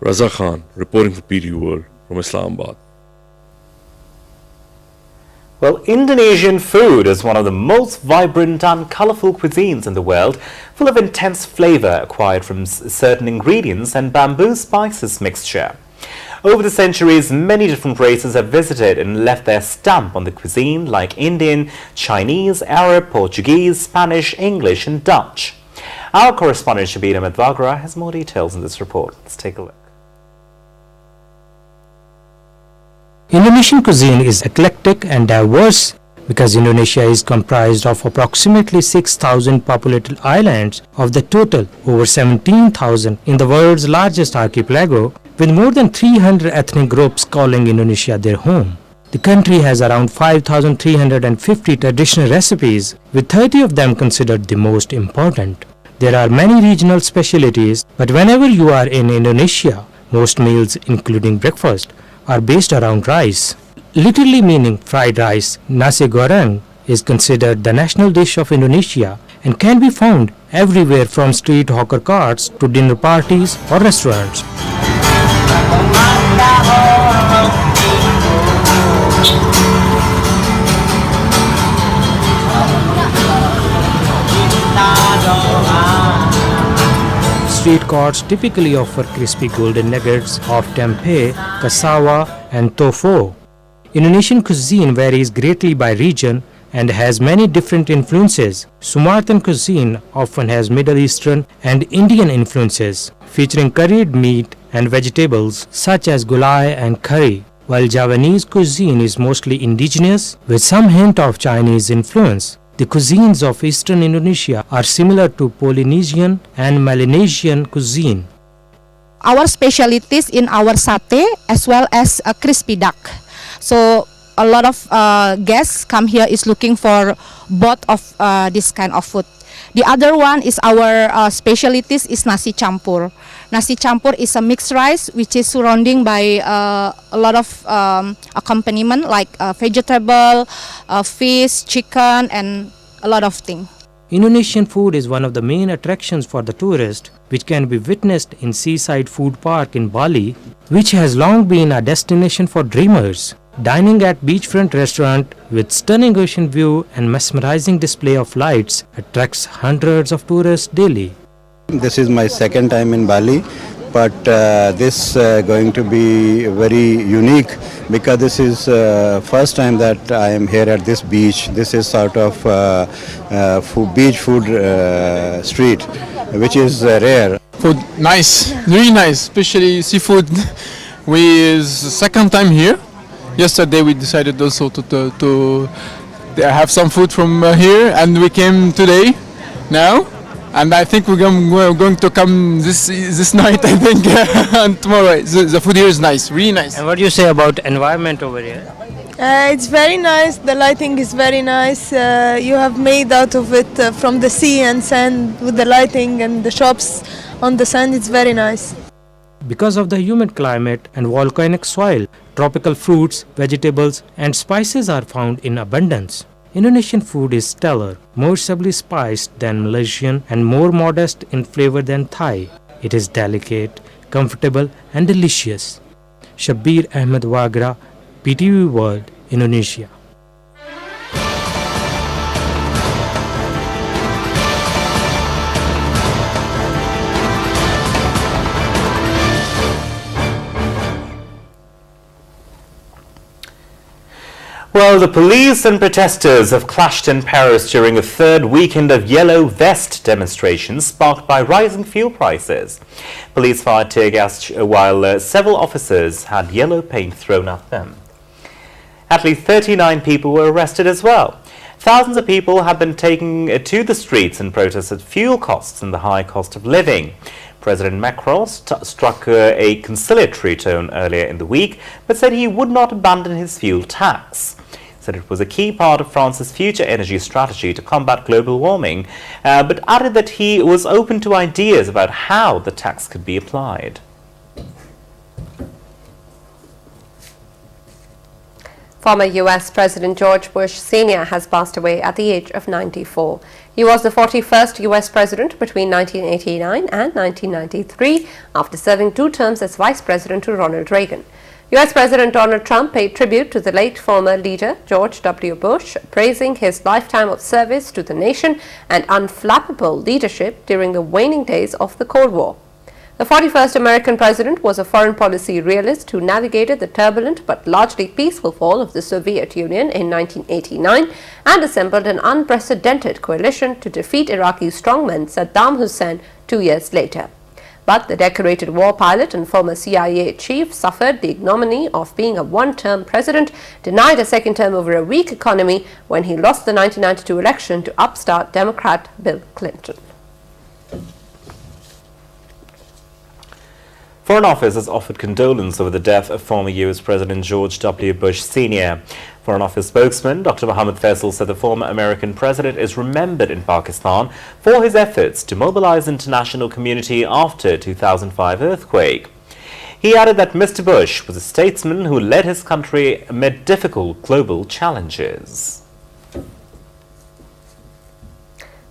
Raza Khan, reporting for PTV World from Islamabad. Well, Indonesian food is one of the most vibrant and colourful cuisines in the world, full of intense flavour acquired from certain ingredients and bamboo spices mixture. Over the centuries, many different races have visited and left their stamp on the cuisine, like Indian, Chinese, Arab, Portuguese, Spanish, English and Dutch. Our correspondent Shabir Ahmed Wagra has more details in this report. Let's take a look. Indonesian cuisine is eclectic and diverse because Indonesia is comprised of approximately 6,000 populated islands of the total over 17,000 in the world's largest archipelago, with more than 300 ethnic groups calling Indonesia their home. The country has around 5,350 traditional recipes, with 30 of them considered the most important. There are many regional specialties, but whenever you are in Indonesia, most meals, including breakfast, are based around rice. Literally meaning fried rice, nasi goreng is considered the national dish of Indonesia and can be found everywhere from street hawker carts to dinner parties or restaurants. Street carts typically offer crispy golden nuggets of tempeh, cassava and tofu. Indonesian cuisine varies greatly by region and has many different influences. Sumatran cuisine often has Middle Eastern and Indian influences, featuring curried meat and vegetables such as gulai and curry, while Javanese cuisine is mostly indigenous with some hint of Chinese influence. The cuisines of eastern Indonesia are similar to Polynesian and Melanesian cuisine. Our specialties in our satay as well as a crispy duck. So a lot of guests come here is looking for both of this kind of food. The other one is our specialties is nasi campur. Nasi campur is a mixed rice which is surrounding by a lot of accompaniment like vegetable, fish, chicken and a lot of things. Indonesian food is one of the main attractions for the tourist, which can be witnessed in Seaside Food Park in Bali, which has long been a destination for dreamers. Dining at beachfront restaurant with stunning ocean view and mesmerizing display of lights attracts hundreds of tourists daily. This is my second time in Bali, but this going to be very unique because this is first time that I am here at this beach. This is sort of beach food street, which is rare. Food nice, really nice, especially seafood. We is second time here. Yesterday we decided also to have some food from here, and we came today now. And I think we're going to come this night, I think, and tomorrow. The food here is nice, really nice. And what do you say about environment over here? It's very nice. The lighting is very nice. You have made out of it from the sea and sand with the lighting and the shops on the sand. It's very nice. Because of the humid climate and volcanic soil, tropical fruits, vegetables and spices are found in abundance. Indonesian food is stellar, more subtly spiced than Malaysian and more modest in flavor than Thai. It is delicate, comfortable and delicious. Shabir Ahmed Wagra, PTV World, Indonesia. Well, the police and protesters have clashed in Paris during a third weekend of yellow vest demonstrations sparked by rising fuel prices. Police fired tear gas while several officers had yellow paint thrown at them. At least 39 people were arrested as well. Thousands of people have been taken to the streets in protest at fuel costs and the high cost of living. President Macron struck a conciliatory tone earlier in the week, but said he would not abandon his fuel tax. He said it was a key part of France's future energy strategy to combat global warming, but added that he was open to ideas about how the tax could be applied. Former U.S. President George Bush Sr. has passed away at the age of 94. He was the 41st U.S. President between 1989 and 1993, after serving 2 terms as Vice President to Ronald Reagan. US President Donald Trump paid tribute to the late former leader George W. Bush, praising his lifetime of service to the nation and unflappable leadership during the waning days of the Cold War. The 41st American president was a foreign policy realist who navigated the turbulent but largely peaceful fall of the Soviet Union in 1989 and assembled an unprecedented coalition to defeat Iraqi strongman Saddam Hussein 2 years later. But the decorated war pilot and former CIA chief suffered the ignominy of being a one-term president, denied a second term over a weak economy when he lost the 1992 election to upstart Democrat Bill Clinton. Foreign Office has offered condolence over the death of former US President George W. Bush Sr. Foreign Office spokesman Dr. Mohammed Faisal said the former American president is remembered in Pakistan for his efforts to mobilize the international community after 2005 earthquake. He added that Mr. Bush was a statesman who led his country amid difficult global challenges.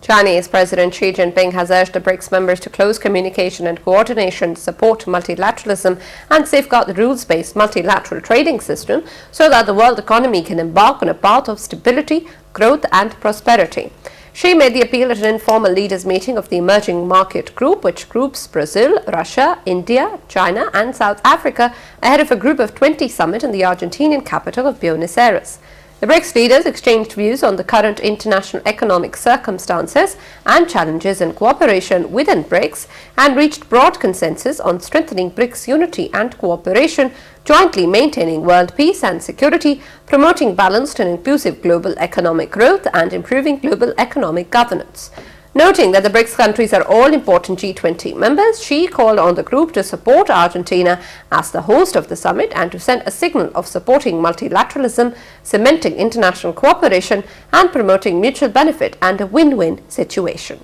Chinese President Xi Jinping has urged the BRICS members to close communication and coordination, support multilateralism and safeguard the rules-based multilateral trading system so that the world economy can embark on a path of stability, growth and prosperity. Xi made the appeal at an informal leaders meeting of the Emerging Market Group, which groups Brazil, Russia, India, China and South Africa ahead of a Group of 20 summit in the Argentinian capital of Buenos Aires. The BRICS leaders exchanged views on the current international economic circumstances and challenges in cooperation within BRICS and reached broad consensus on strengthening BRICS unity and cooperation, jointly maintaining world peace and security, promoting balanced and inclusive global economic growth and improving global economic governance. Noting that the BRICS countries are all important G20 members, Xi called on the group to support Argentina as the host of the summit and to send a signal of supporting multilateralism, cementing international cooperation and promoting mutual benefit and a win-win situation.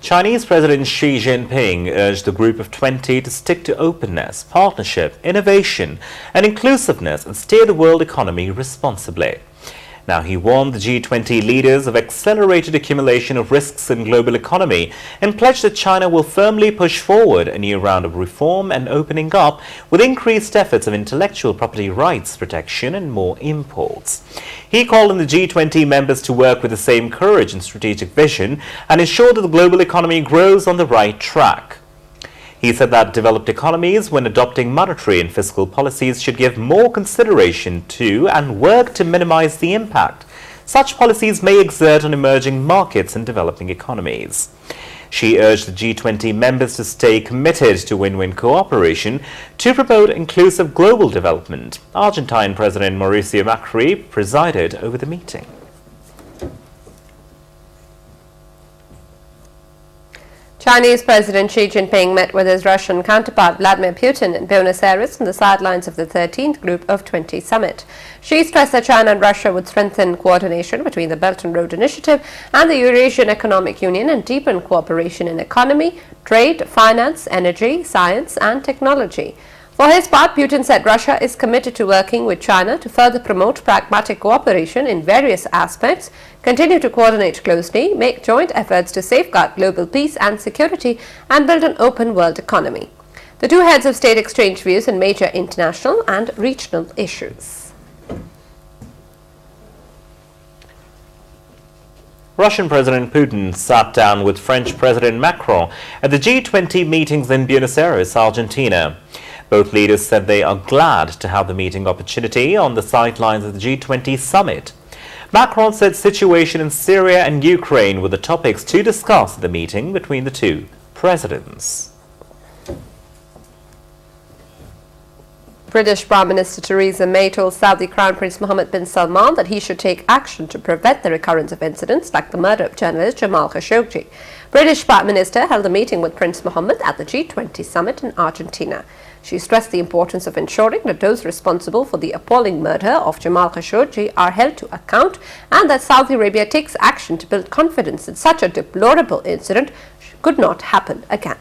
Chinese President Xi Jinping urged the Group of 20 to stick to openness, partnership, innovation and inclusiveness and steer the world economy responsibly. Now, he warned the G20 leaders of accelerated accumulation of risks in global economy and pledged that China will firmly push forward a new round of reform and opening up with increased efforts of intellectual property rights protection and more imports. He called on the G20 members to work with the same courage and strategic vision and ensure that the global economy grows on the right track. He said that developed economies, when adopting monetary and fiscal policies, should give more consideration to and work to minimize the impact such policies may exert on emerging markets and developing economies. She urged the G20 members to stay committed to win-win cooperation to promote inclusive global development. Argentine President Mauricio Macri presided over the meeting. Chinese President Xi Jinping met with his Russian counterpart Vladimir Putin in Buenos Aires on the sidelines of the 13th Group of 20 summit. Xi stressed that China and Russia would strengthen coordination between the Belt and Road Initiative and the Eurasian Economic Union and deepen cooperation in economy, trade, finance, energy, science and technology. For his part, Putin said Russia is committed to working with China to further promote pragmatic cooperation in various aspects, continue to coordinate closely, make joint efforts to safeguard global peace and security, and build an open world economy. The two heads of state exchanged views on major international and regional issues. Russian President Putin sat down with French President Macron at the G20 meetings in Buenos Aires, Argentina. Both leaders said they are glad to have the meeting opportunity on the sidelines of the G20 summit. Macron said situation in Syria and Ukraine were the topics to discuss at the meeting between the two presidents. British Prime Minister Theresa May told Saudi Crown Prince Mohammed bin Salman that he should take action to prevent the recurrence of incidents like the murder of journalist Jamal Khashoggi. British Prime Minister held a meeting with Prince Mohammed at the G20 summit in Argentina. She stressed the importance of ensuring that those responsible for the appalling murder of Jamal Khashoggi are held to account and that Saudi Arabia takes action to build confidence that such a deplorable incident could not happen again.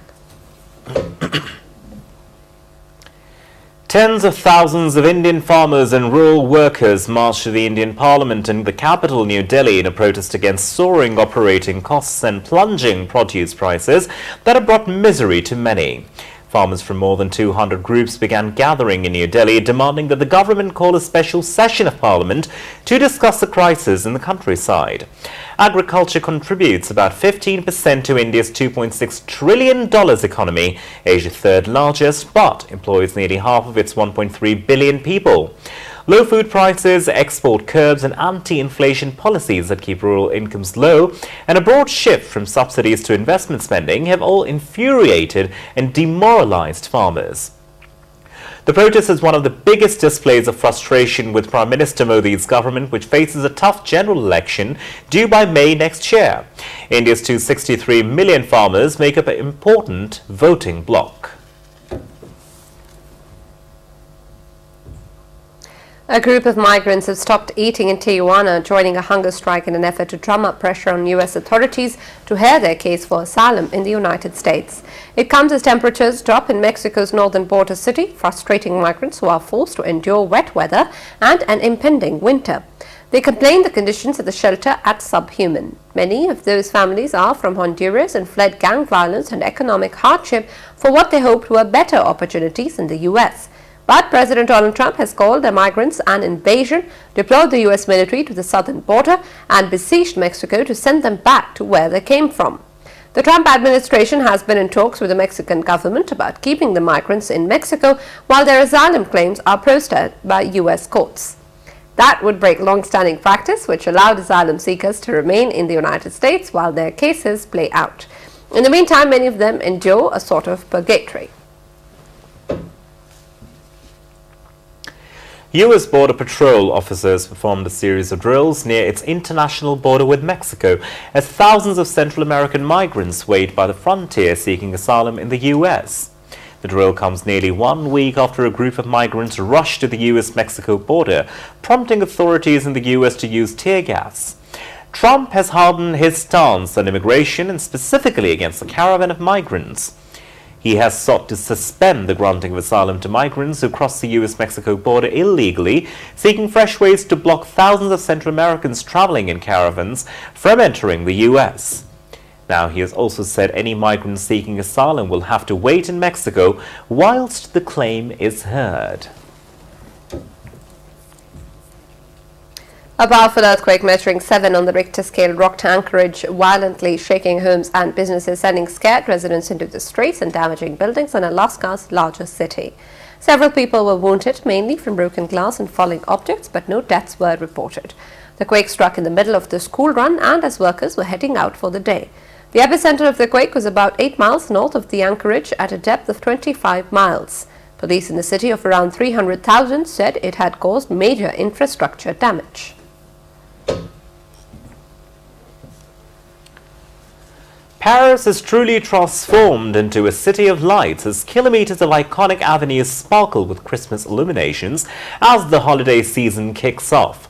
Tens of thousands of Indian farmers and rural workers marched to the Indian Parliament in the capital, New Delhi, in a protest against soaring operating costs and plunging produce prices that have brought misery to many. Farmers from more than 200 groups began gathering in New Delhi, demanding that the government call a special session of parliament to discuss the crisis in the countryside. Agriculture contributes about 15% to India's $2.6 trillion economy, Asia's third largest, but employs nearly half of its 1.3 billion people. Low food prices, export curbs and anti-inflation policies that keep rural incomes low and a broad shift from subsidies to investment spending have all infuriated and demoralized farmers. The protest is one of the biggest displays of frustration with Prime Minister Modi's government, which faces a tough general election due by May next year. India's 263 million farmers make up an important voting bloc. A group of migrants have stopped eating in Tijuana, joining a hunger strike in an effort to drum up pressure on U.S. authorities to hear their case for asylum in the United States. It comes as temperatures drop in Mexico's northern border city, frustrating migrants who are forced to endure wet weather and an impending winter. They complain the conditions at the shelter are subhuman. Many of those families are from Honduras and fled gang violence and economic hardship for what they hoped were better opportunities in the U.S. But President Donald Trump has called the migrants an invasion, deployed the U.S. military to the southern border, and besieged Mexico to send them back to where they came from. The Trump administration has been in talks with the Mexican government about keeping the migrants in Mexico while their asylum claims are processed by U.S. courts. That would break long-standing practice, which allowed asylum seekers to remain in the United States while their cases play out. In the meantime, many of them endure a sort of purgatory. U.S. Border Patrol officers performed a series of drills near its international border with Mexico as thousands of Central American migrants wait by the frontier seeking asylum in the U.S. The drill comes nearly 1 week after a group of migrants rushed to the U.S.-Mexico border, prompting authorities in the U.S. to use tear gas. Trump has hardened his stance on immigration and specifically against the caravan of migrants. He has sought to suspend the granting of asylum to migrants who cross the U.S.-Mexico border illegally, seeking fresh ways to block thousands of Central Americans traveling in caravans from entering the U.S. Now, he has also said any migrants seeking asylum will have to wait in Mexico whilst the claim is heard. A powerful earthquake measuring 7 on the Richter scale rocked Anchorage, violently shaking homes and businesses, sending scared residents into the streets and damaging buildings in Alaska's largest city. Several people were wounded, mainly from broken glass and falling objects, but no deaths were reported. The quake struck in the middle of the school run and as workers were heading out for the day. The epicenter of the quake was about 8 miles north of the Anchorage at a depth of 25 miles. Police in the city of around 300,000 said it had caused major infrastructure damage. Paris is truly transformed into a city of lights as kilometers of iconic avenues sparkle with Christmas illuminations as the holiday season kicks off.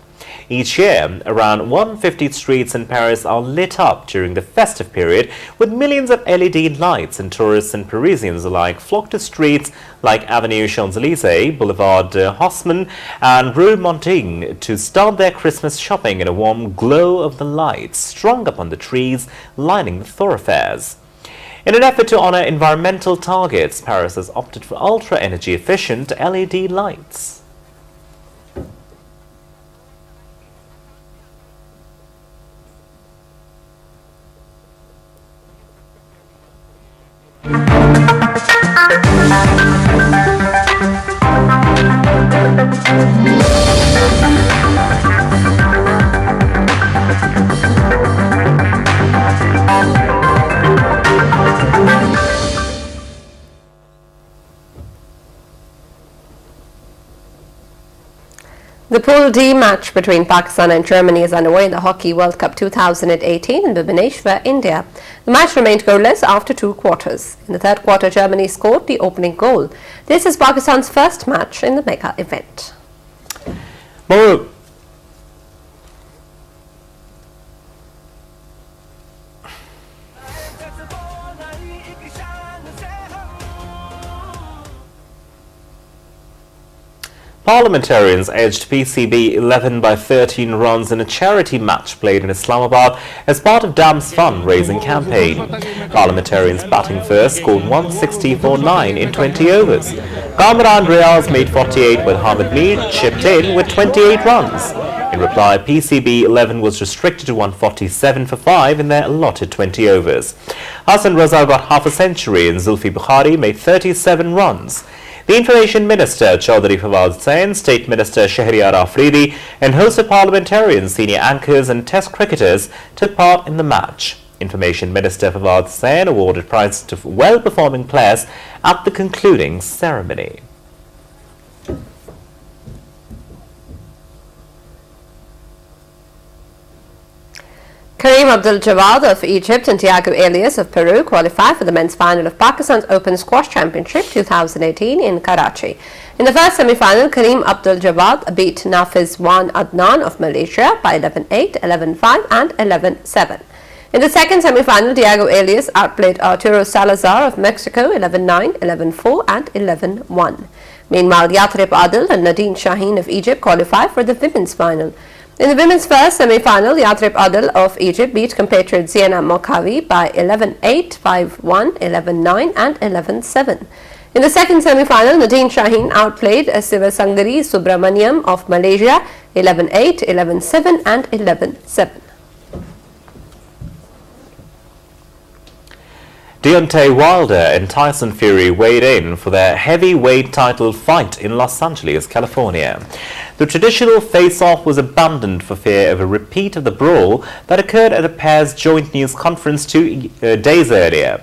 Each year, around 150 streets in Paris are lit up during the festive period with millions of LED lights, and tourists and Parisians alike flock to streets like Avenue Champs-Élysées, Boulevard Haussmann and Rue Montaigne to start their Christmas shopping in a warm glow of the lights strung up on the trees lining the thoroughfares. In an effort to honor environmental targets, Paris has opted for ultra-energy efficient LED lights. The Pool D match between Pakistan and Germany is underway in the Hockey World Cup 2018 in Bhubaneswar, India. The match remained goalless after 2 quarters. In the third quarter, Germany scored the opening goal. This is Pakistan's first match in the mega event. Parliamentarians edged PCB 11 by 13 runs in a charity match played in Islamabad as part of DAM's fund-raising campaign. Parliamentarians batting first scored 160 for 9 in 20 overs. Kamran Riaz made 48 while Hamid Mir chipped in with 28 runs. In reply, PCB 11 was restricted to 147 for 5 in their allotted 20 overs. Hassan Raza got half a century and Zulfi Bukhari made 37 runs. The Information Minister Chaudhary Fawad Sain, State Minister Shahryar Afridi and host of parliamentarians, senior anchors and test cricketers took part in the match. Information Minister Fawad Sain awarded prizes to well-performing players at the concluding ceremony. Kareem Abdul-Jawad of Egypt and Thiago Elias of Peru qualify for the men's final of Pakistan's Open Squash Championship 2018 in Karachi. In the first semi-final, Kareem Abdul-Jawad beat Nafiz Wan Adnan of Malaysia by 11-8, 11-5 and 11-7. In the second semi-final, Thiago Elias outplayed Arturo Salazar of Mexico 11-9, 11-4 and 11-1. Meanwhile, Yathrib Adil and Nadine Shaheen of Egypt qualify for the women's final. In the women's first semi-final, Yathrib Adil of Egypt beat compatriot Ziena Mokhavi by 11-8, 5-1, 11-9 and 11-7. In the second semi-final, Nadine Shaheen outplayed Sivasangari Subramaniam of Malaysia 11-8, 11-7 and 11-7. Deontay Wilder and Tyson Fury weighed in for their heavyweight title fight in Los Angeles, California. The traditional face-off was abandoned for fear of a repeat of the brawl that occurred at the pair's joint news conference 2 days earlier.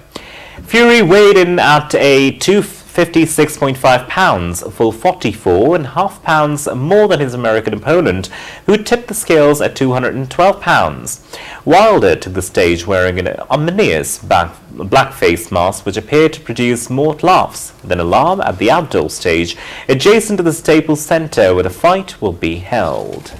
Fury weighed in at a 256.5 pounds, a full 44.5 pounds more than his American opponent, who tipped the scales at 212 pounds. Wilder took the stage wearing an ominous black face mask which appeared to produce more laughs than alarm at the outdoor stage adjacent to the Staples Center where the fight will be held.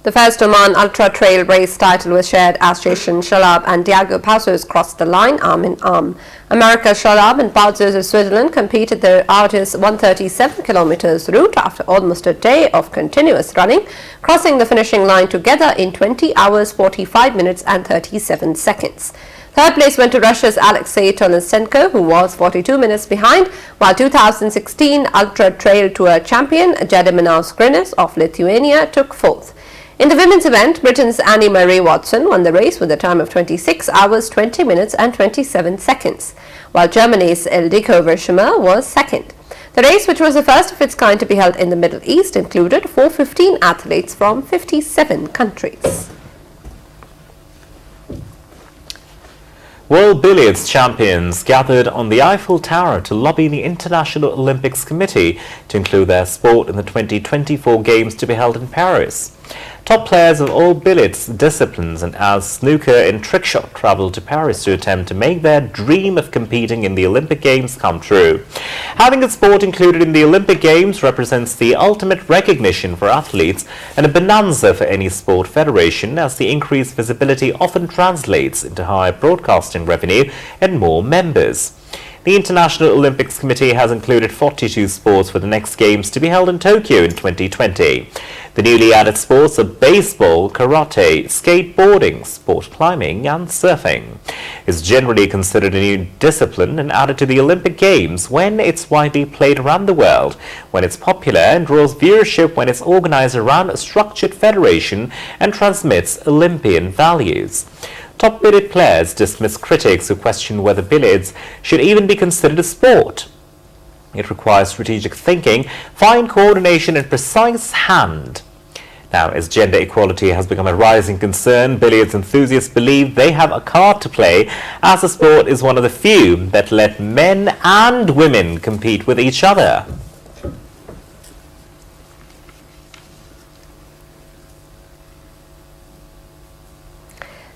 The first Oman Ultra Trail race title was shared as Jason Shalab and Diego Passos crossed the line arm in arm. America's Shalab and Passos of Switzerland completed their arduous 137 kilometers route after almost a day of continuous running, crossing the finishing line together in 20 hours, 45 minutes and 37 seconds. Third place went to Russia's Alexei Tolonsenko, who was 42 minutes behind, while 2016 Ultra Trail Tour champion Gediminas Grinis of Lithuania took fourth. In the women's event, Britain's Annie Marie Watson won the race with a time of 26 hours, 20 minutes and 27 seconds, while Germany's Ildiko Verschimmer was second. The race, which was the first of its kind to be held in the Middle East, included 415 athletes from 57 countries. World Billiards champions gathered on the Eiffel Tower to lobby the International Olympics Committee to include their sport in the 2024 Games to be held in Paris. Top players of all billiards disciplines and as snooker and trickshot travelled to Paris to attempt to make their dream of competing in the Olympic Games come true. Having a sport included in the Olympic Games represents the ultimate recognition for athletes and a bonanza for any sport federation, as the increased visibility often translates into higher broadcasting revenue and more members. The International Olympics Committee has included 42 sports for the next Games to be held in Tokyo in 2020. The newly added sports are baseball, karate, skateboarding, sport climbing and surfing. It's generally considered a new discipline and added to the Olympic Games when it's widely played around the world, when it's popular and draws viewership when it's organized around a structured federation and transmits Olympian values. Top billiard players dismiss critics who question whether billiards should even be considered a sport. It requires strategic thinking, fine coordination and precise hand. Now, as gender equality has become a rising concern, billiards enthusiasts believe they have a card to play, as the sport is one of the few that let men and women compete with each other.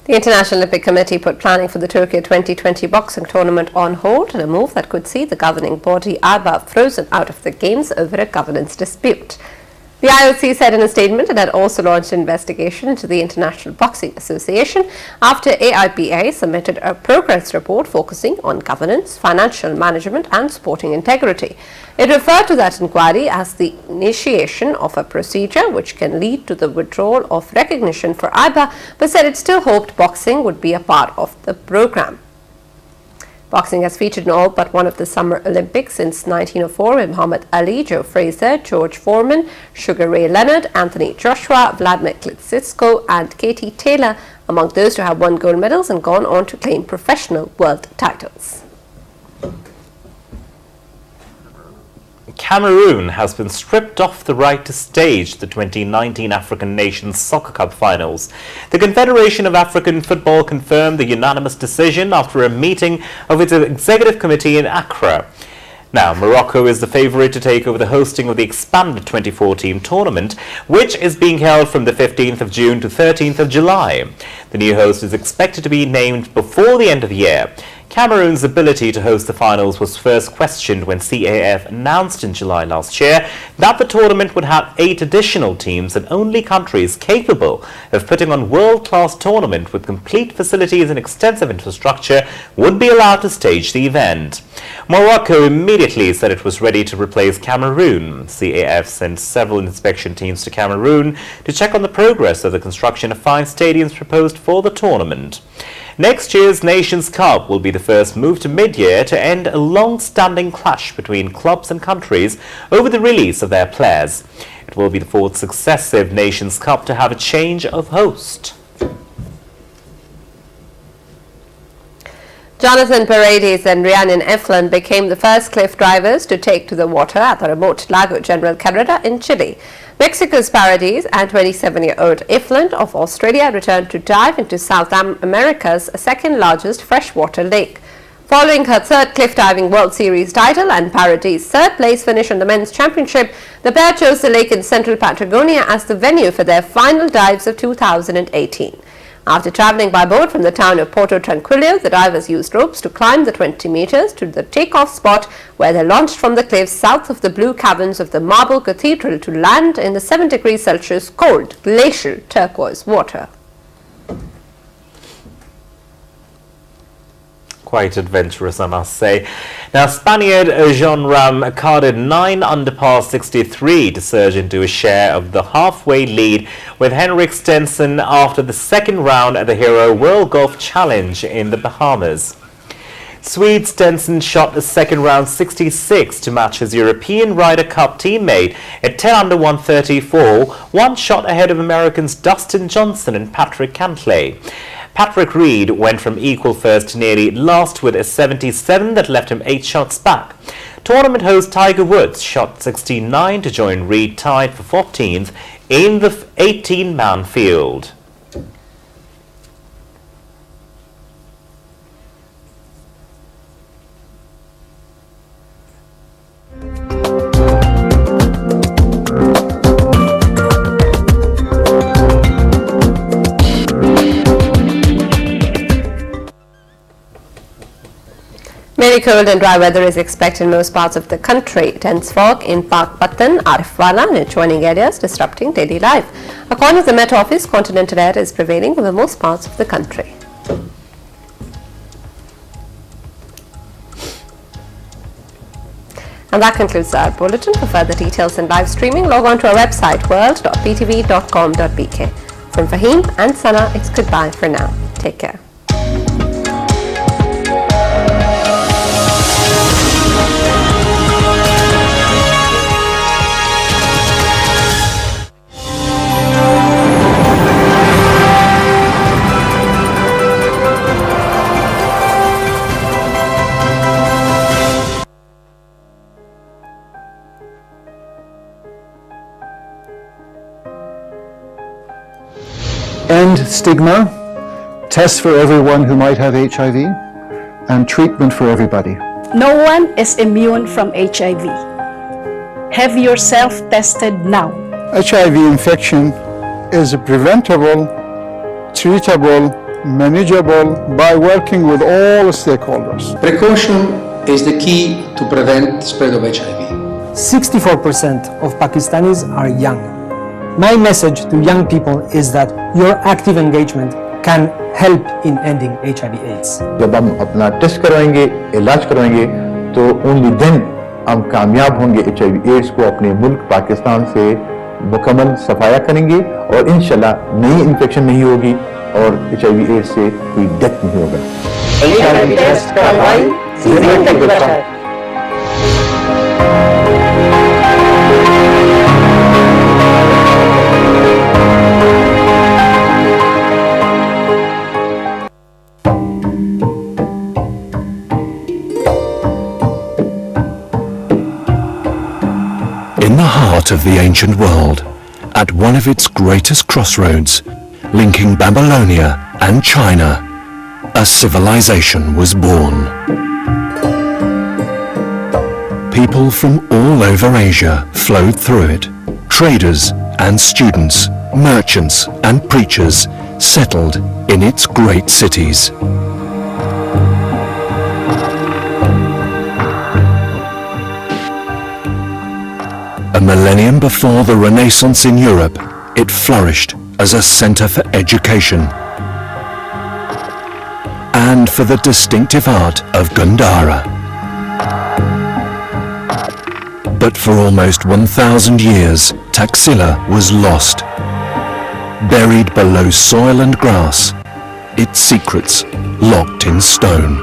The International Olympic Committee put planning for the Tokyo 2020 boxing tournament on hold in a move that could see the governing body IBA frozen out of the Games over a governance dispute. The IOC said in a statement it had also launched an investigation into the International Boxing Association after AIPA submitted a progress report focusing on governance, financial management and sporting integrity. It referred to that inquiry as the initiation of a procedure which can lead to the withdrawal of recognition for IBA, but said it still hoped boxing would be a part of the program. Boxing has featured in all but one of the Summer Olympics since 1904 with Muhammad Ali, Joe Frazier, George Foreman, Sugar Ray Leonard, Anthony Joshua, Vladimir Klitschko and Katie Taylor among those who have won gold medals and gone on to claim professional world titles. Cameroon has been stripped off the right to stage the 2019 African Nations Soccer Cup finals. The Confederation of African Football confirmed the unanimous decision after a meeting of its executive committee in Accra. Now, Morocco is the favourite to take over the hosting of the expanded 24-team tournament, which is being held from the 15th of June to 13th of July. The new host is expected to be named before the end of the year. Cameroon's ability to host the finals was first questioned when CAF announced in July last year that the tournament would have 8 additional teams and only countries capable of putting on world-class tournament with complete facilities and extensive infrastructure would be allowed to stage the event. Morocco immediately said it was ready to replace Cameroon. CAF sent several inspection teams to Cameroon to check on the progress of the construction of 5 stadiums proposed for the tournament. Next year's Nations Cup will be the first move to mid-year to end a long-standing clash between clubs and countries over the release of their players. It will be the 4th successive Nations Cup to have a change of host. Jonathan Paredes and Rhiannon Eflin became the first cliff divers to take to the water at the remote Lago General Carrera in Chile. Mexico's Paredes and 27-year-old Eflin of Australia returned to dive into South America's second largest freshwater lake. Following her 3rd cliff diving World Series title and Paredes' 3rd place finish on the men's championship, the pair chose the lake in central Patagonia as the venue for their final dives of 2018. After traveling by boat from the town of Porto Tranquillo, the divers used ropes to climb the 20 meters to the takeoff spot where they launched from the cliffs south of the blue caverns of the Marble Cathedral to land in the 7 degrees Celsius cold, glacial turquoise water. Quite adventurous, I must say. Now, Spaniard Jean Ram carded 9 under par 63 to surge into a share of the halfway lead with Henrik Stenson after the 2nd round at the Hero World Golf Challenge in the Bahamas. Swede Stenson shot a 2nd round 66 to match his European Ryder Cup teammate at 10 under 134, 1 shot ahead of Americans Dustin Johnson and Patrick Cantlay. Patrick Reed went from equal first to nearly last with a 77 that left him 8 shots back. Tournament host Tiger Woods shot 69 to join Reed tied for 14th in the 18-man field. Very cold and dry weather is expected in most parts of the country. Dense fog in Pakpatan, Arifwala and adjoining areas disrupting daily life. According to the Met Office, continental air is prevailing over most parts of the country. And that concludes our bulletin. For further details and live streaming, log on to our website world.ptv.com.bk. From Fahim and Sana, it's goodbye for now. Take care. End stigma, tests for everyone who might have HIV, and treatment for everybody. No one is immune from HIV. Have yourself tested now. HIV infection is preventable, treatable, manageable by working with all stakeholders. Precaution is the key to prevent the spread of HIV. 64% of Pakistanis are young. My message to young people is that your active engagement can help in ending HIV/AIDS. जब हम अपना test करवाएंगे, इलाज करवाएंगे, तो only then हम कामयाब होंगे HIV/AIDS को अपने मुल्क पाकिस्तान से मुकम्मल सफाया करेंगे और इंशाल्लाह नई इन्फेक्शन नहीं होगी और HIV/AIDS से कोई डेथ नहीं होगा। HIV टेस्ट करवाएं, जिंदगी बचाएं। In the heart of the ancient world, at one of its greatest crossroads, linking Babylonia and China, a civilization was born. People from all over Asia flowed through it. Traders and students, merchants and preachers settled in its great cities. A millennium before the Renaissance in Europe, it flourished as a center for education and for the distinctive art of Gandhara. But for almost 1,000 years, Taxila was lost, buried below soil and grass, its secrets locked in stone.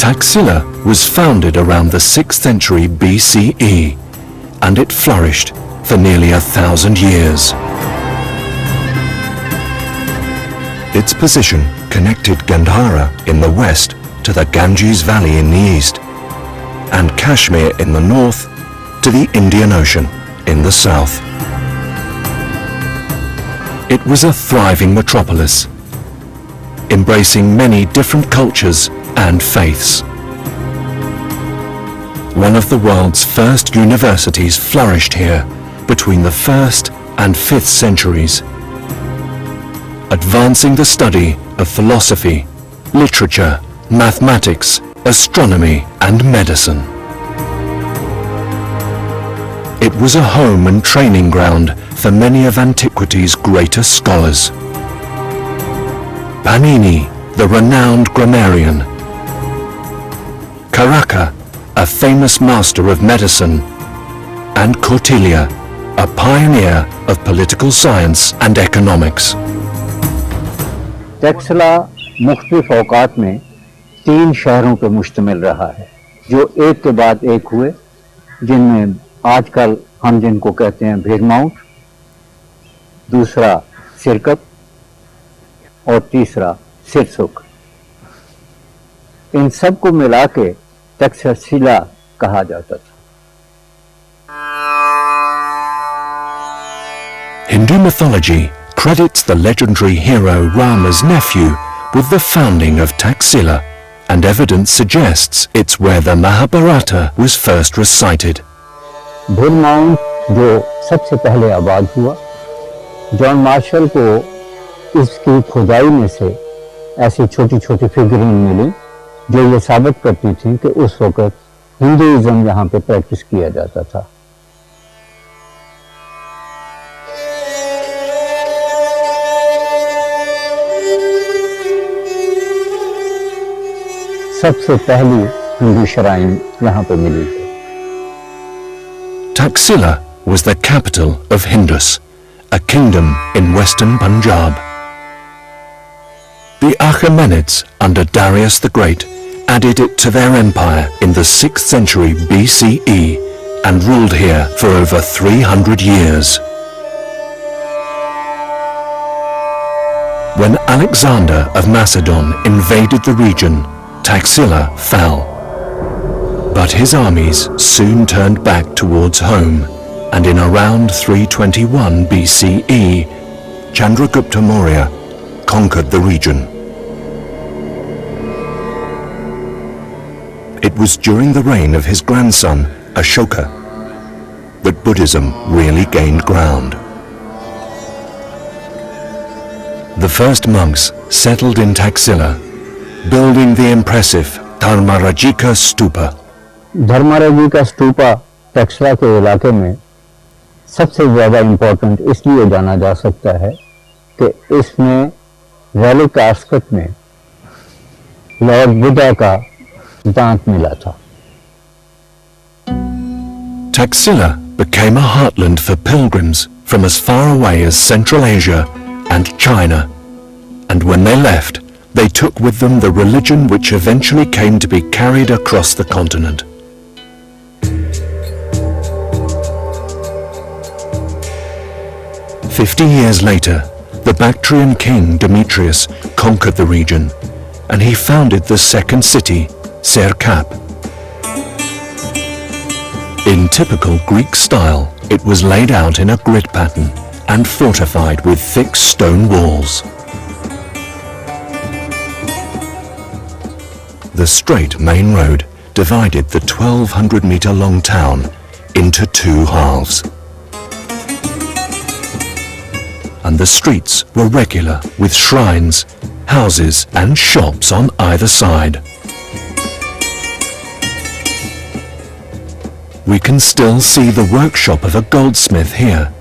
Taxila was founded around the 6th century BCE, and it flourished for nearly 1,000 years. Its position connected Gandhara in the west to the Ganges Valley in the east, and Kashmir in the north to the Indian Ocean in the south. It was a thriving metropolis, embracing many different cultures and faiths. One of the world's first universities flourished here between the 1st and 5th centuries, advancing the study of philosophy, literature, mathematics, astronomy, and medicine. It was a home and training ground for many of antiquity's greatest scholars. Panini, the renowned grammarian, Karaka, a famous master of medicine, and Kautilya, a pioneer of political science and economics. Taxila मुख्तलिफ औकात में 3 शहरों पर मुश्तमिल रहा है, जो एक के बाद एक हुए, जिनमें आजकल हम जिनको कहते हैं भीरमाउंट, दूसरा सिरकप और तीसरा सिरसुख। इन सब को मिला के तक्षशिला कहा जाता था। Hindu mythology credits the legendary hero Rama's nephew with the founding of Taxila, and evidence suggests it's where the Mahabharata was first recited. भीरमाउंट जो सबसे पहले आबाद हुआ, जॉन मार्शल को इसकी खुदाई में से ऐसी छोटी छोटी फिगरिंग मिली जो ये साबित करती थी कि उस वक्त हिंदुइज्म यहाँ पे प्रैक्टिस किया जाता था। सबसे पहली हिंदू श्राइन यहाँ पे मिली है। Taxila was the capital of Hindus, a kingdom in western Punjab. The Achaemenids under Darius the Great added it to their empire in the 6th century BCE and ruled here for over 300 years. When Alexander of Macedon invaded the region, Taxila fell. But his armies soon turned back towards home, and in around 321 BCE, Chandragupta Maurya conquered the region. It was during the reign of his grandson, Ashoka. But Buddhism really gained ground. The first monks settled in Taxila, building the impressive Dharmarajika Stupa. धर्माराजी का स्तूपा टैक्सला के इलाके में सबसे ज़्यादा important इसलिए जाना जा सकता है कि इसमें relic aspect में लॉर्ड बुद्धा का दांत मिला था. Taxila became a heartland for pilgrims from as far away as Central Asia and China, and when they left, they took with them the religion which eventually came to be carried across the continent. "50 years later, the Bactrian king Demetrius conquered the region, and he founded the second city, Serkap. In typical Greek style, it was laid out in a grid pattern and fortified with thick stone walls. The straight main road divided the 1,200-meter-long town into two halves. And the streets were regular with shrines, houses and shops on either side. We can still see the workshop of a goldsmith here.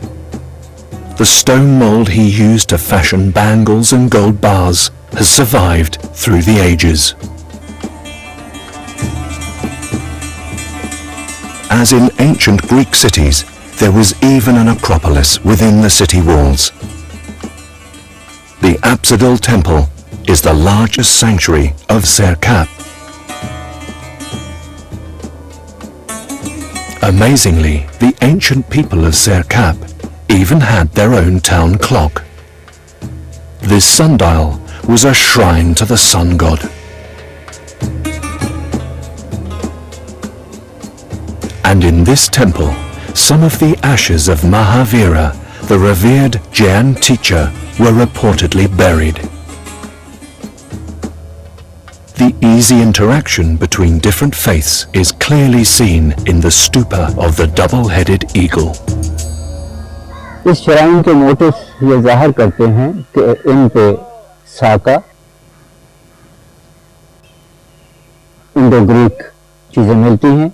The stone mold he used to fashion bangles and gold bars has survived through the ages. As in ancient Greek cities, there was even an acropolis within the city walls. The apsidal temple is the largest sanctuary of Serkap. Amazingly, the ancient people of Serkap even had their own town clock. This sundial was a shrine to the sun god. And in this temple, some of the ashes of Mahavira, the revered Jain teacher, were reportedly buried. The easy interaction between different faiths is clearly seen in the stupa of the double-headed eagle. इस shrine के motives ये जाहिर करते हैं कि इन पे साका, Indo Greek चीजें मिलती हैं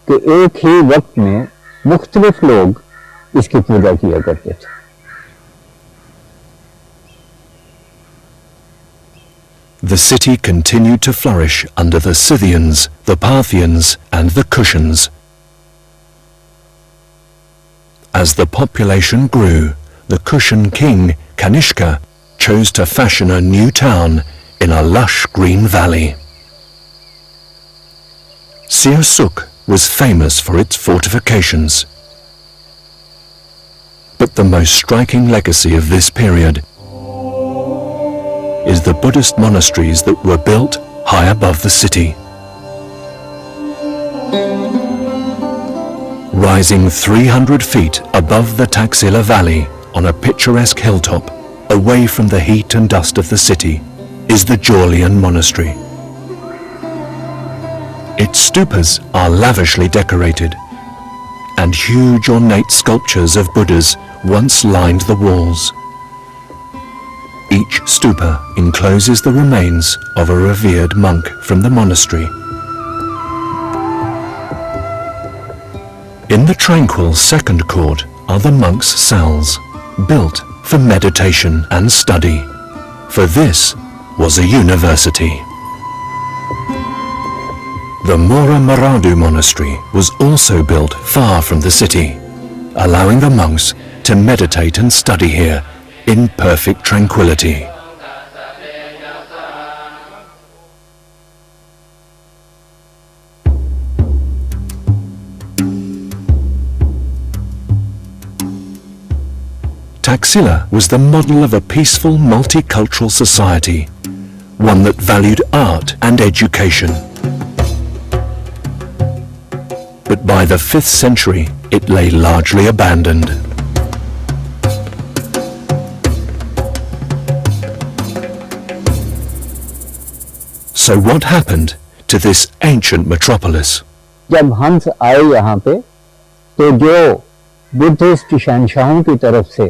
कि एक ही वक्त में मुख्तलिफ लोग इसकी पूजा किया करते थे. The city continued to flourish under the Scythians, the Parthians and the Kushans. As the population grew, the Kushan king Kanishka chose to fashion a new town in a lush green valley. Sirsuk was famous for its fortifications. But the most striking legacy of this period is the Buddhist monasteries that were built high above the city. Rising 300 feet above the Taxila Valley on a picturesque hilltop, away from the heat and dust of the city, is the Julian Monastery. Its stupas are lavishly decorated, and huge ornate sculptures of Buddhas once lined the walls. Each stupa encloses the remains of a revered monk from the monastery. In the tranquil second court are the monks' cells, built for meditation and study, for this was a university. The Mora Maradu monastery was also built far from the city, allowing the monks to meditate and study here in perfect tranquility. Taxila was the model of a peaceful multicultural society, one that valued art and education. But by the 5th century, it lay largely abandoned. So what happened to this ancient metropolis? जब हंस आए यहाँ पे तो जो Buddhist शहंशाहों की तरफ से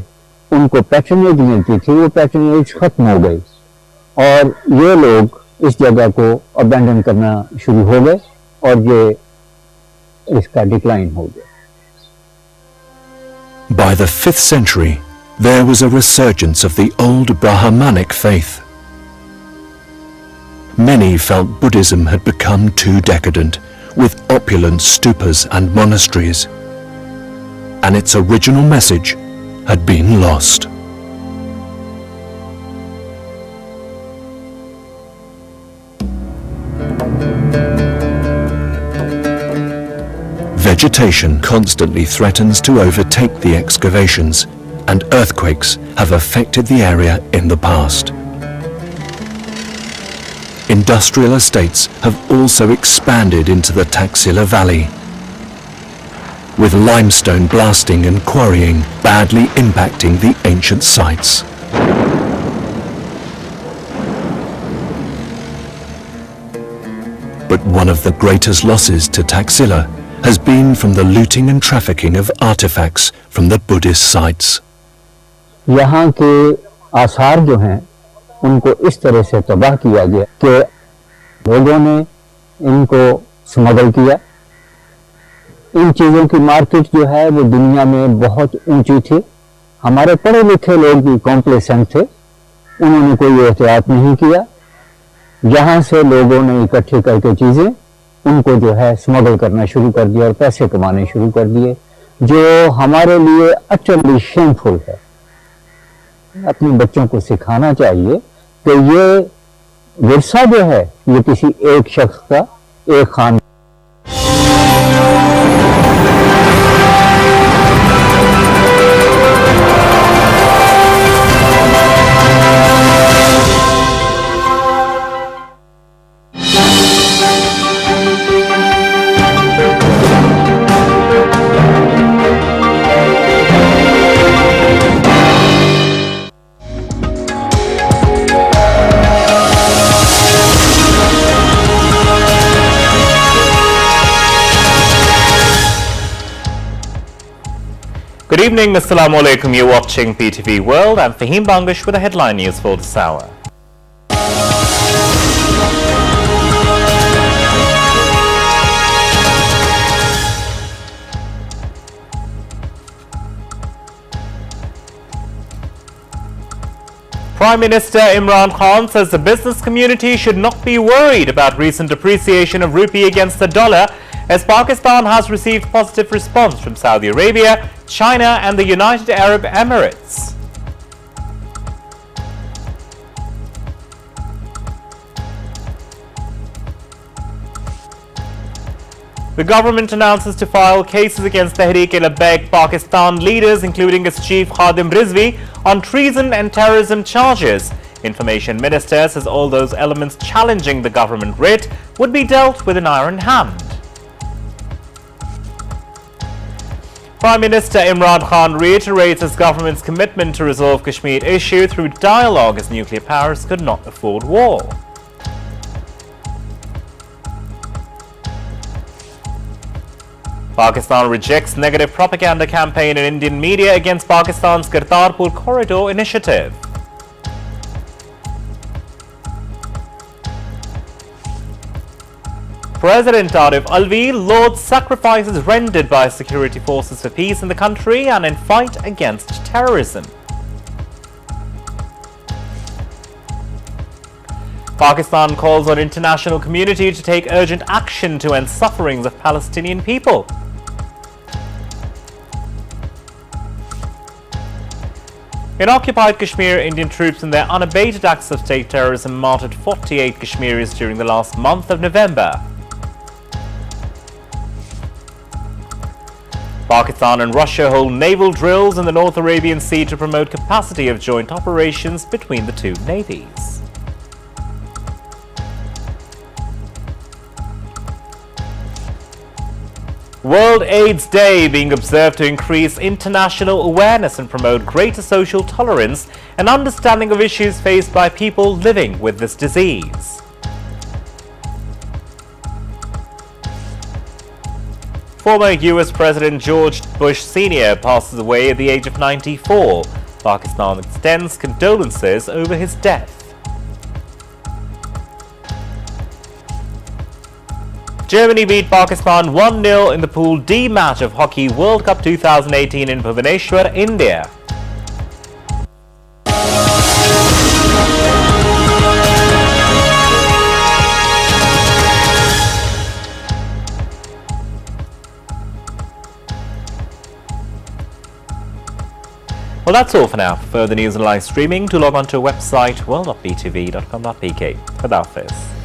उनको पैट्रनेज मिलती थी वो पैट्रनेज खत्म हो गई और ये लोग इस जगह को अबैंडन करना शुरू हो गए और ये इसका डिक्लाइन हो गया. By the 5th century, there was a resurgence of the old Brahmanic faith. Many felt Buddhism had become too decadent, with opulent stupas and monasteries, and its original message had been lost. Vegetation constantly threatens to overtake the excavations, and earthquakes have affected the area in the past. Industrial estates have also expanded into the Taxila Valley, with limestone blasting and quarrying badly impacting the ancient sites. But one of the greatest losses to Taxila has been from the looting and trafficking of artifacts from the Buddhist sites. यहाँ के आसार जो हैं उनको इस तरह से तबाह किया गया कि लोगों ने इनको स्मगल किया. इन चीज़ों की मार्केट जो है वो दुनिया में बहुत ऊंची थी. हमारे पढ़े लिखे लोग भी कॉम्प्लेसेंट थे, उन्होंने कोई एहतियात नहीं किया. यहाँ से लोगों ने इकट्ठी करके चीज़ें उनको जो है स्मगल करना शुरू कर दिया और पैसे कमाने शुरू कर दिए, जो हमारे लिए अटली शेमफुल है. अपने बच्चों को सिखाना चाहिए कि ये विरसा जो है ये किसी एक शख्स का, एक Khan. Good evening, Assalamu alaikum. You're watching PTV World. I'm Fahim Bangish with the headline news for this hour. Prime Minister Imran Khan says the business community should not be worried about recent depreciation of rupee against the dollar, as Pakistan has received positive response from Saudi Arabia, China and the United Arab Emirates. The government announces to file cases against Tehreek-e-Labbaik Pakistan leaders, including its chief Khadim Rizvi, on treason and terrorism charges. Information Minister says all those elements challenging the government writ would be dealt with an iron hand. Prime Minister Imran Khan reiterates his government's commitment to resolve Kashmir issue through dialogue, as nuclear powers could not afford war. Pakistan rejects negative propaganda campaign in Indian media against Pakistan's Kartarpur Corridor initiative. President Arif Alvi lauds sacrifices rendered by security forces for peace in the country and in fight against terrorism. Pakistan calls on international community to take urgent action to end sufferings of Palestinian people. In occupied Kashmir, Indian troops in their unabated acts of state terrorism martyred 48 Kashmiris during the last month of November. Pakistan and Russia hold naval drills in the North Arabian Sea to promote capacity of joint operations between the two navies. World AIDS Day being observed to increase international awareness and promote greater social tolerance and understanding of issues faced by people living with this disease. Former US President George Bush Sr. passes away at the age of 94. Pakistan extends condolences over his death. Germany beat Pakistan 1-0 in the Pool D match of Hockey World Cup 2018 in Bhubaneswar, India. Well, that's all for now. For further news and live streaming, to log on to our website world.ptv.com.pk. Khuda Hafiz.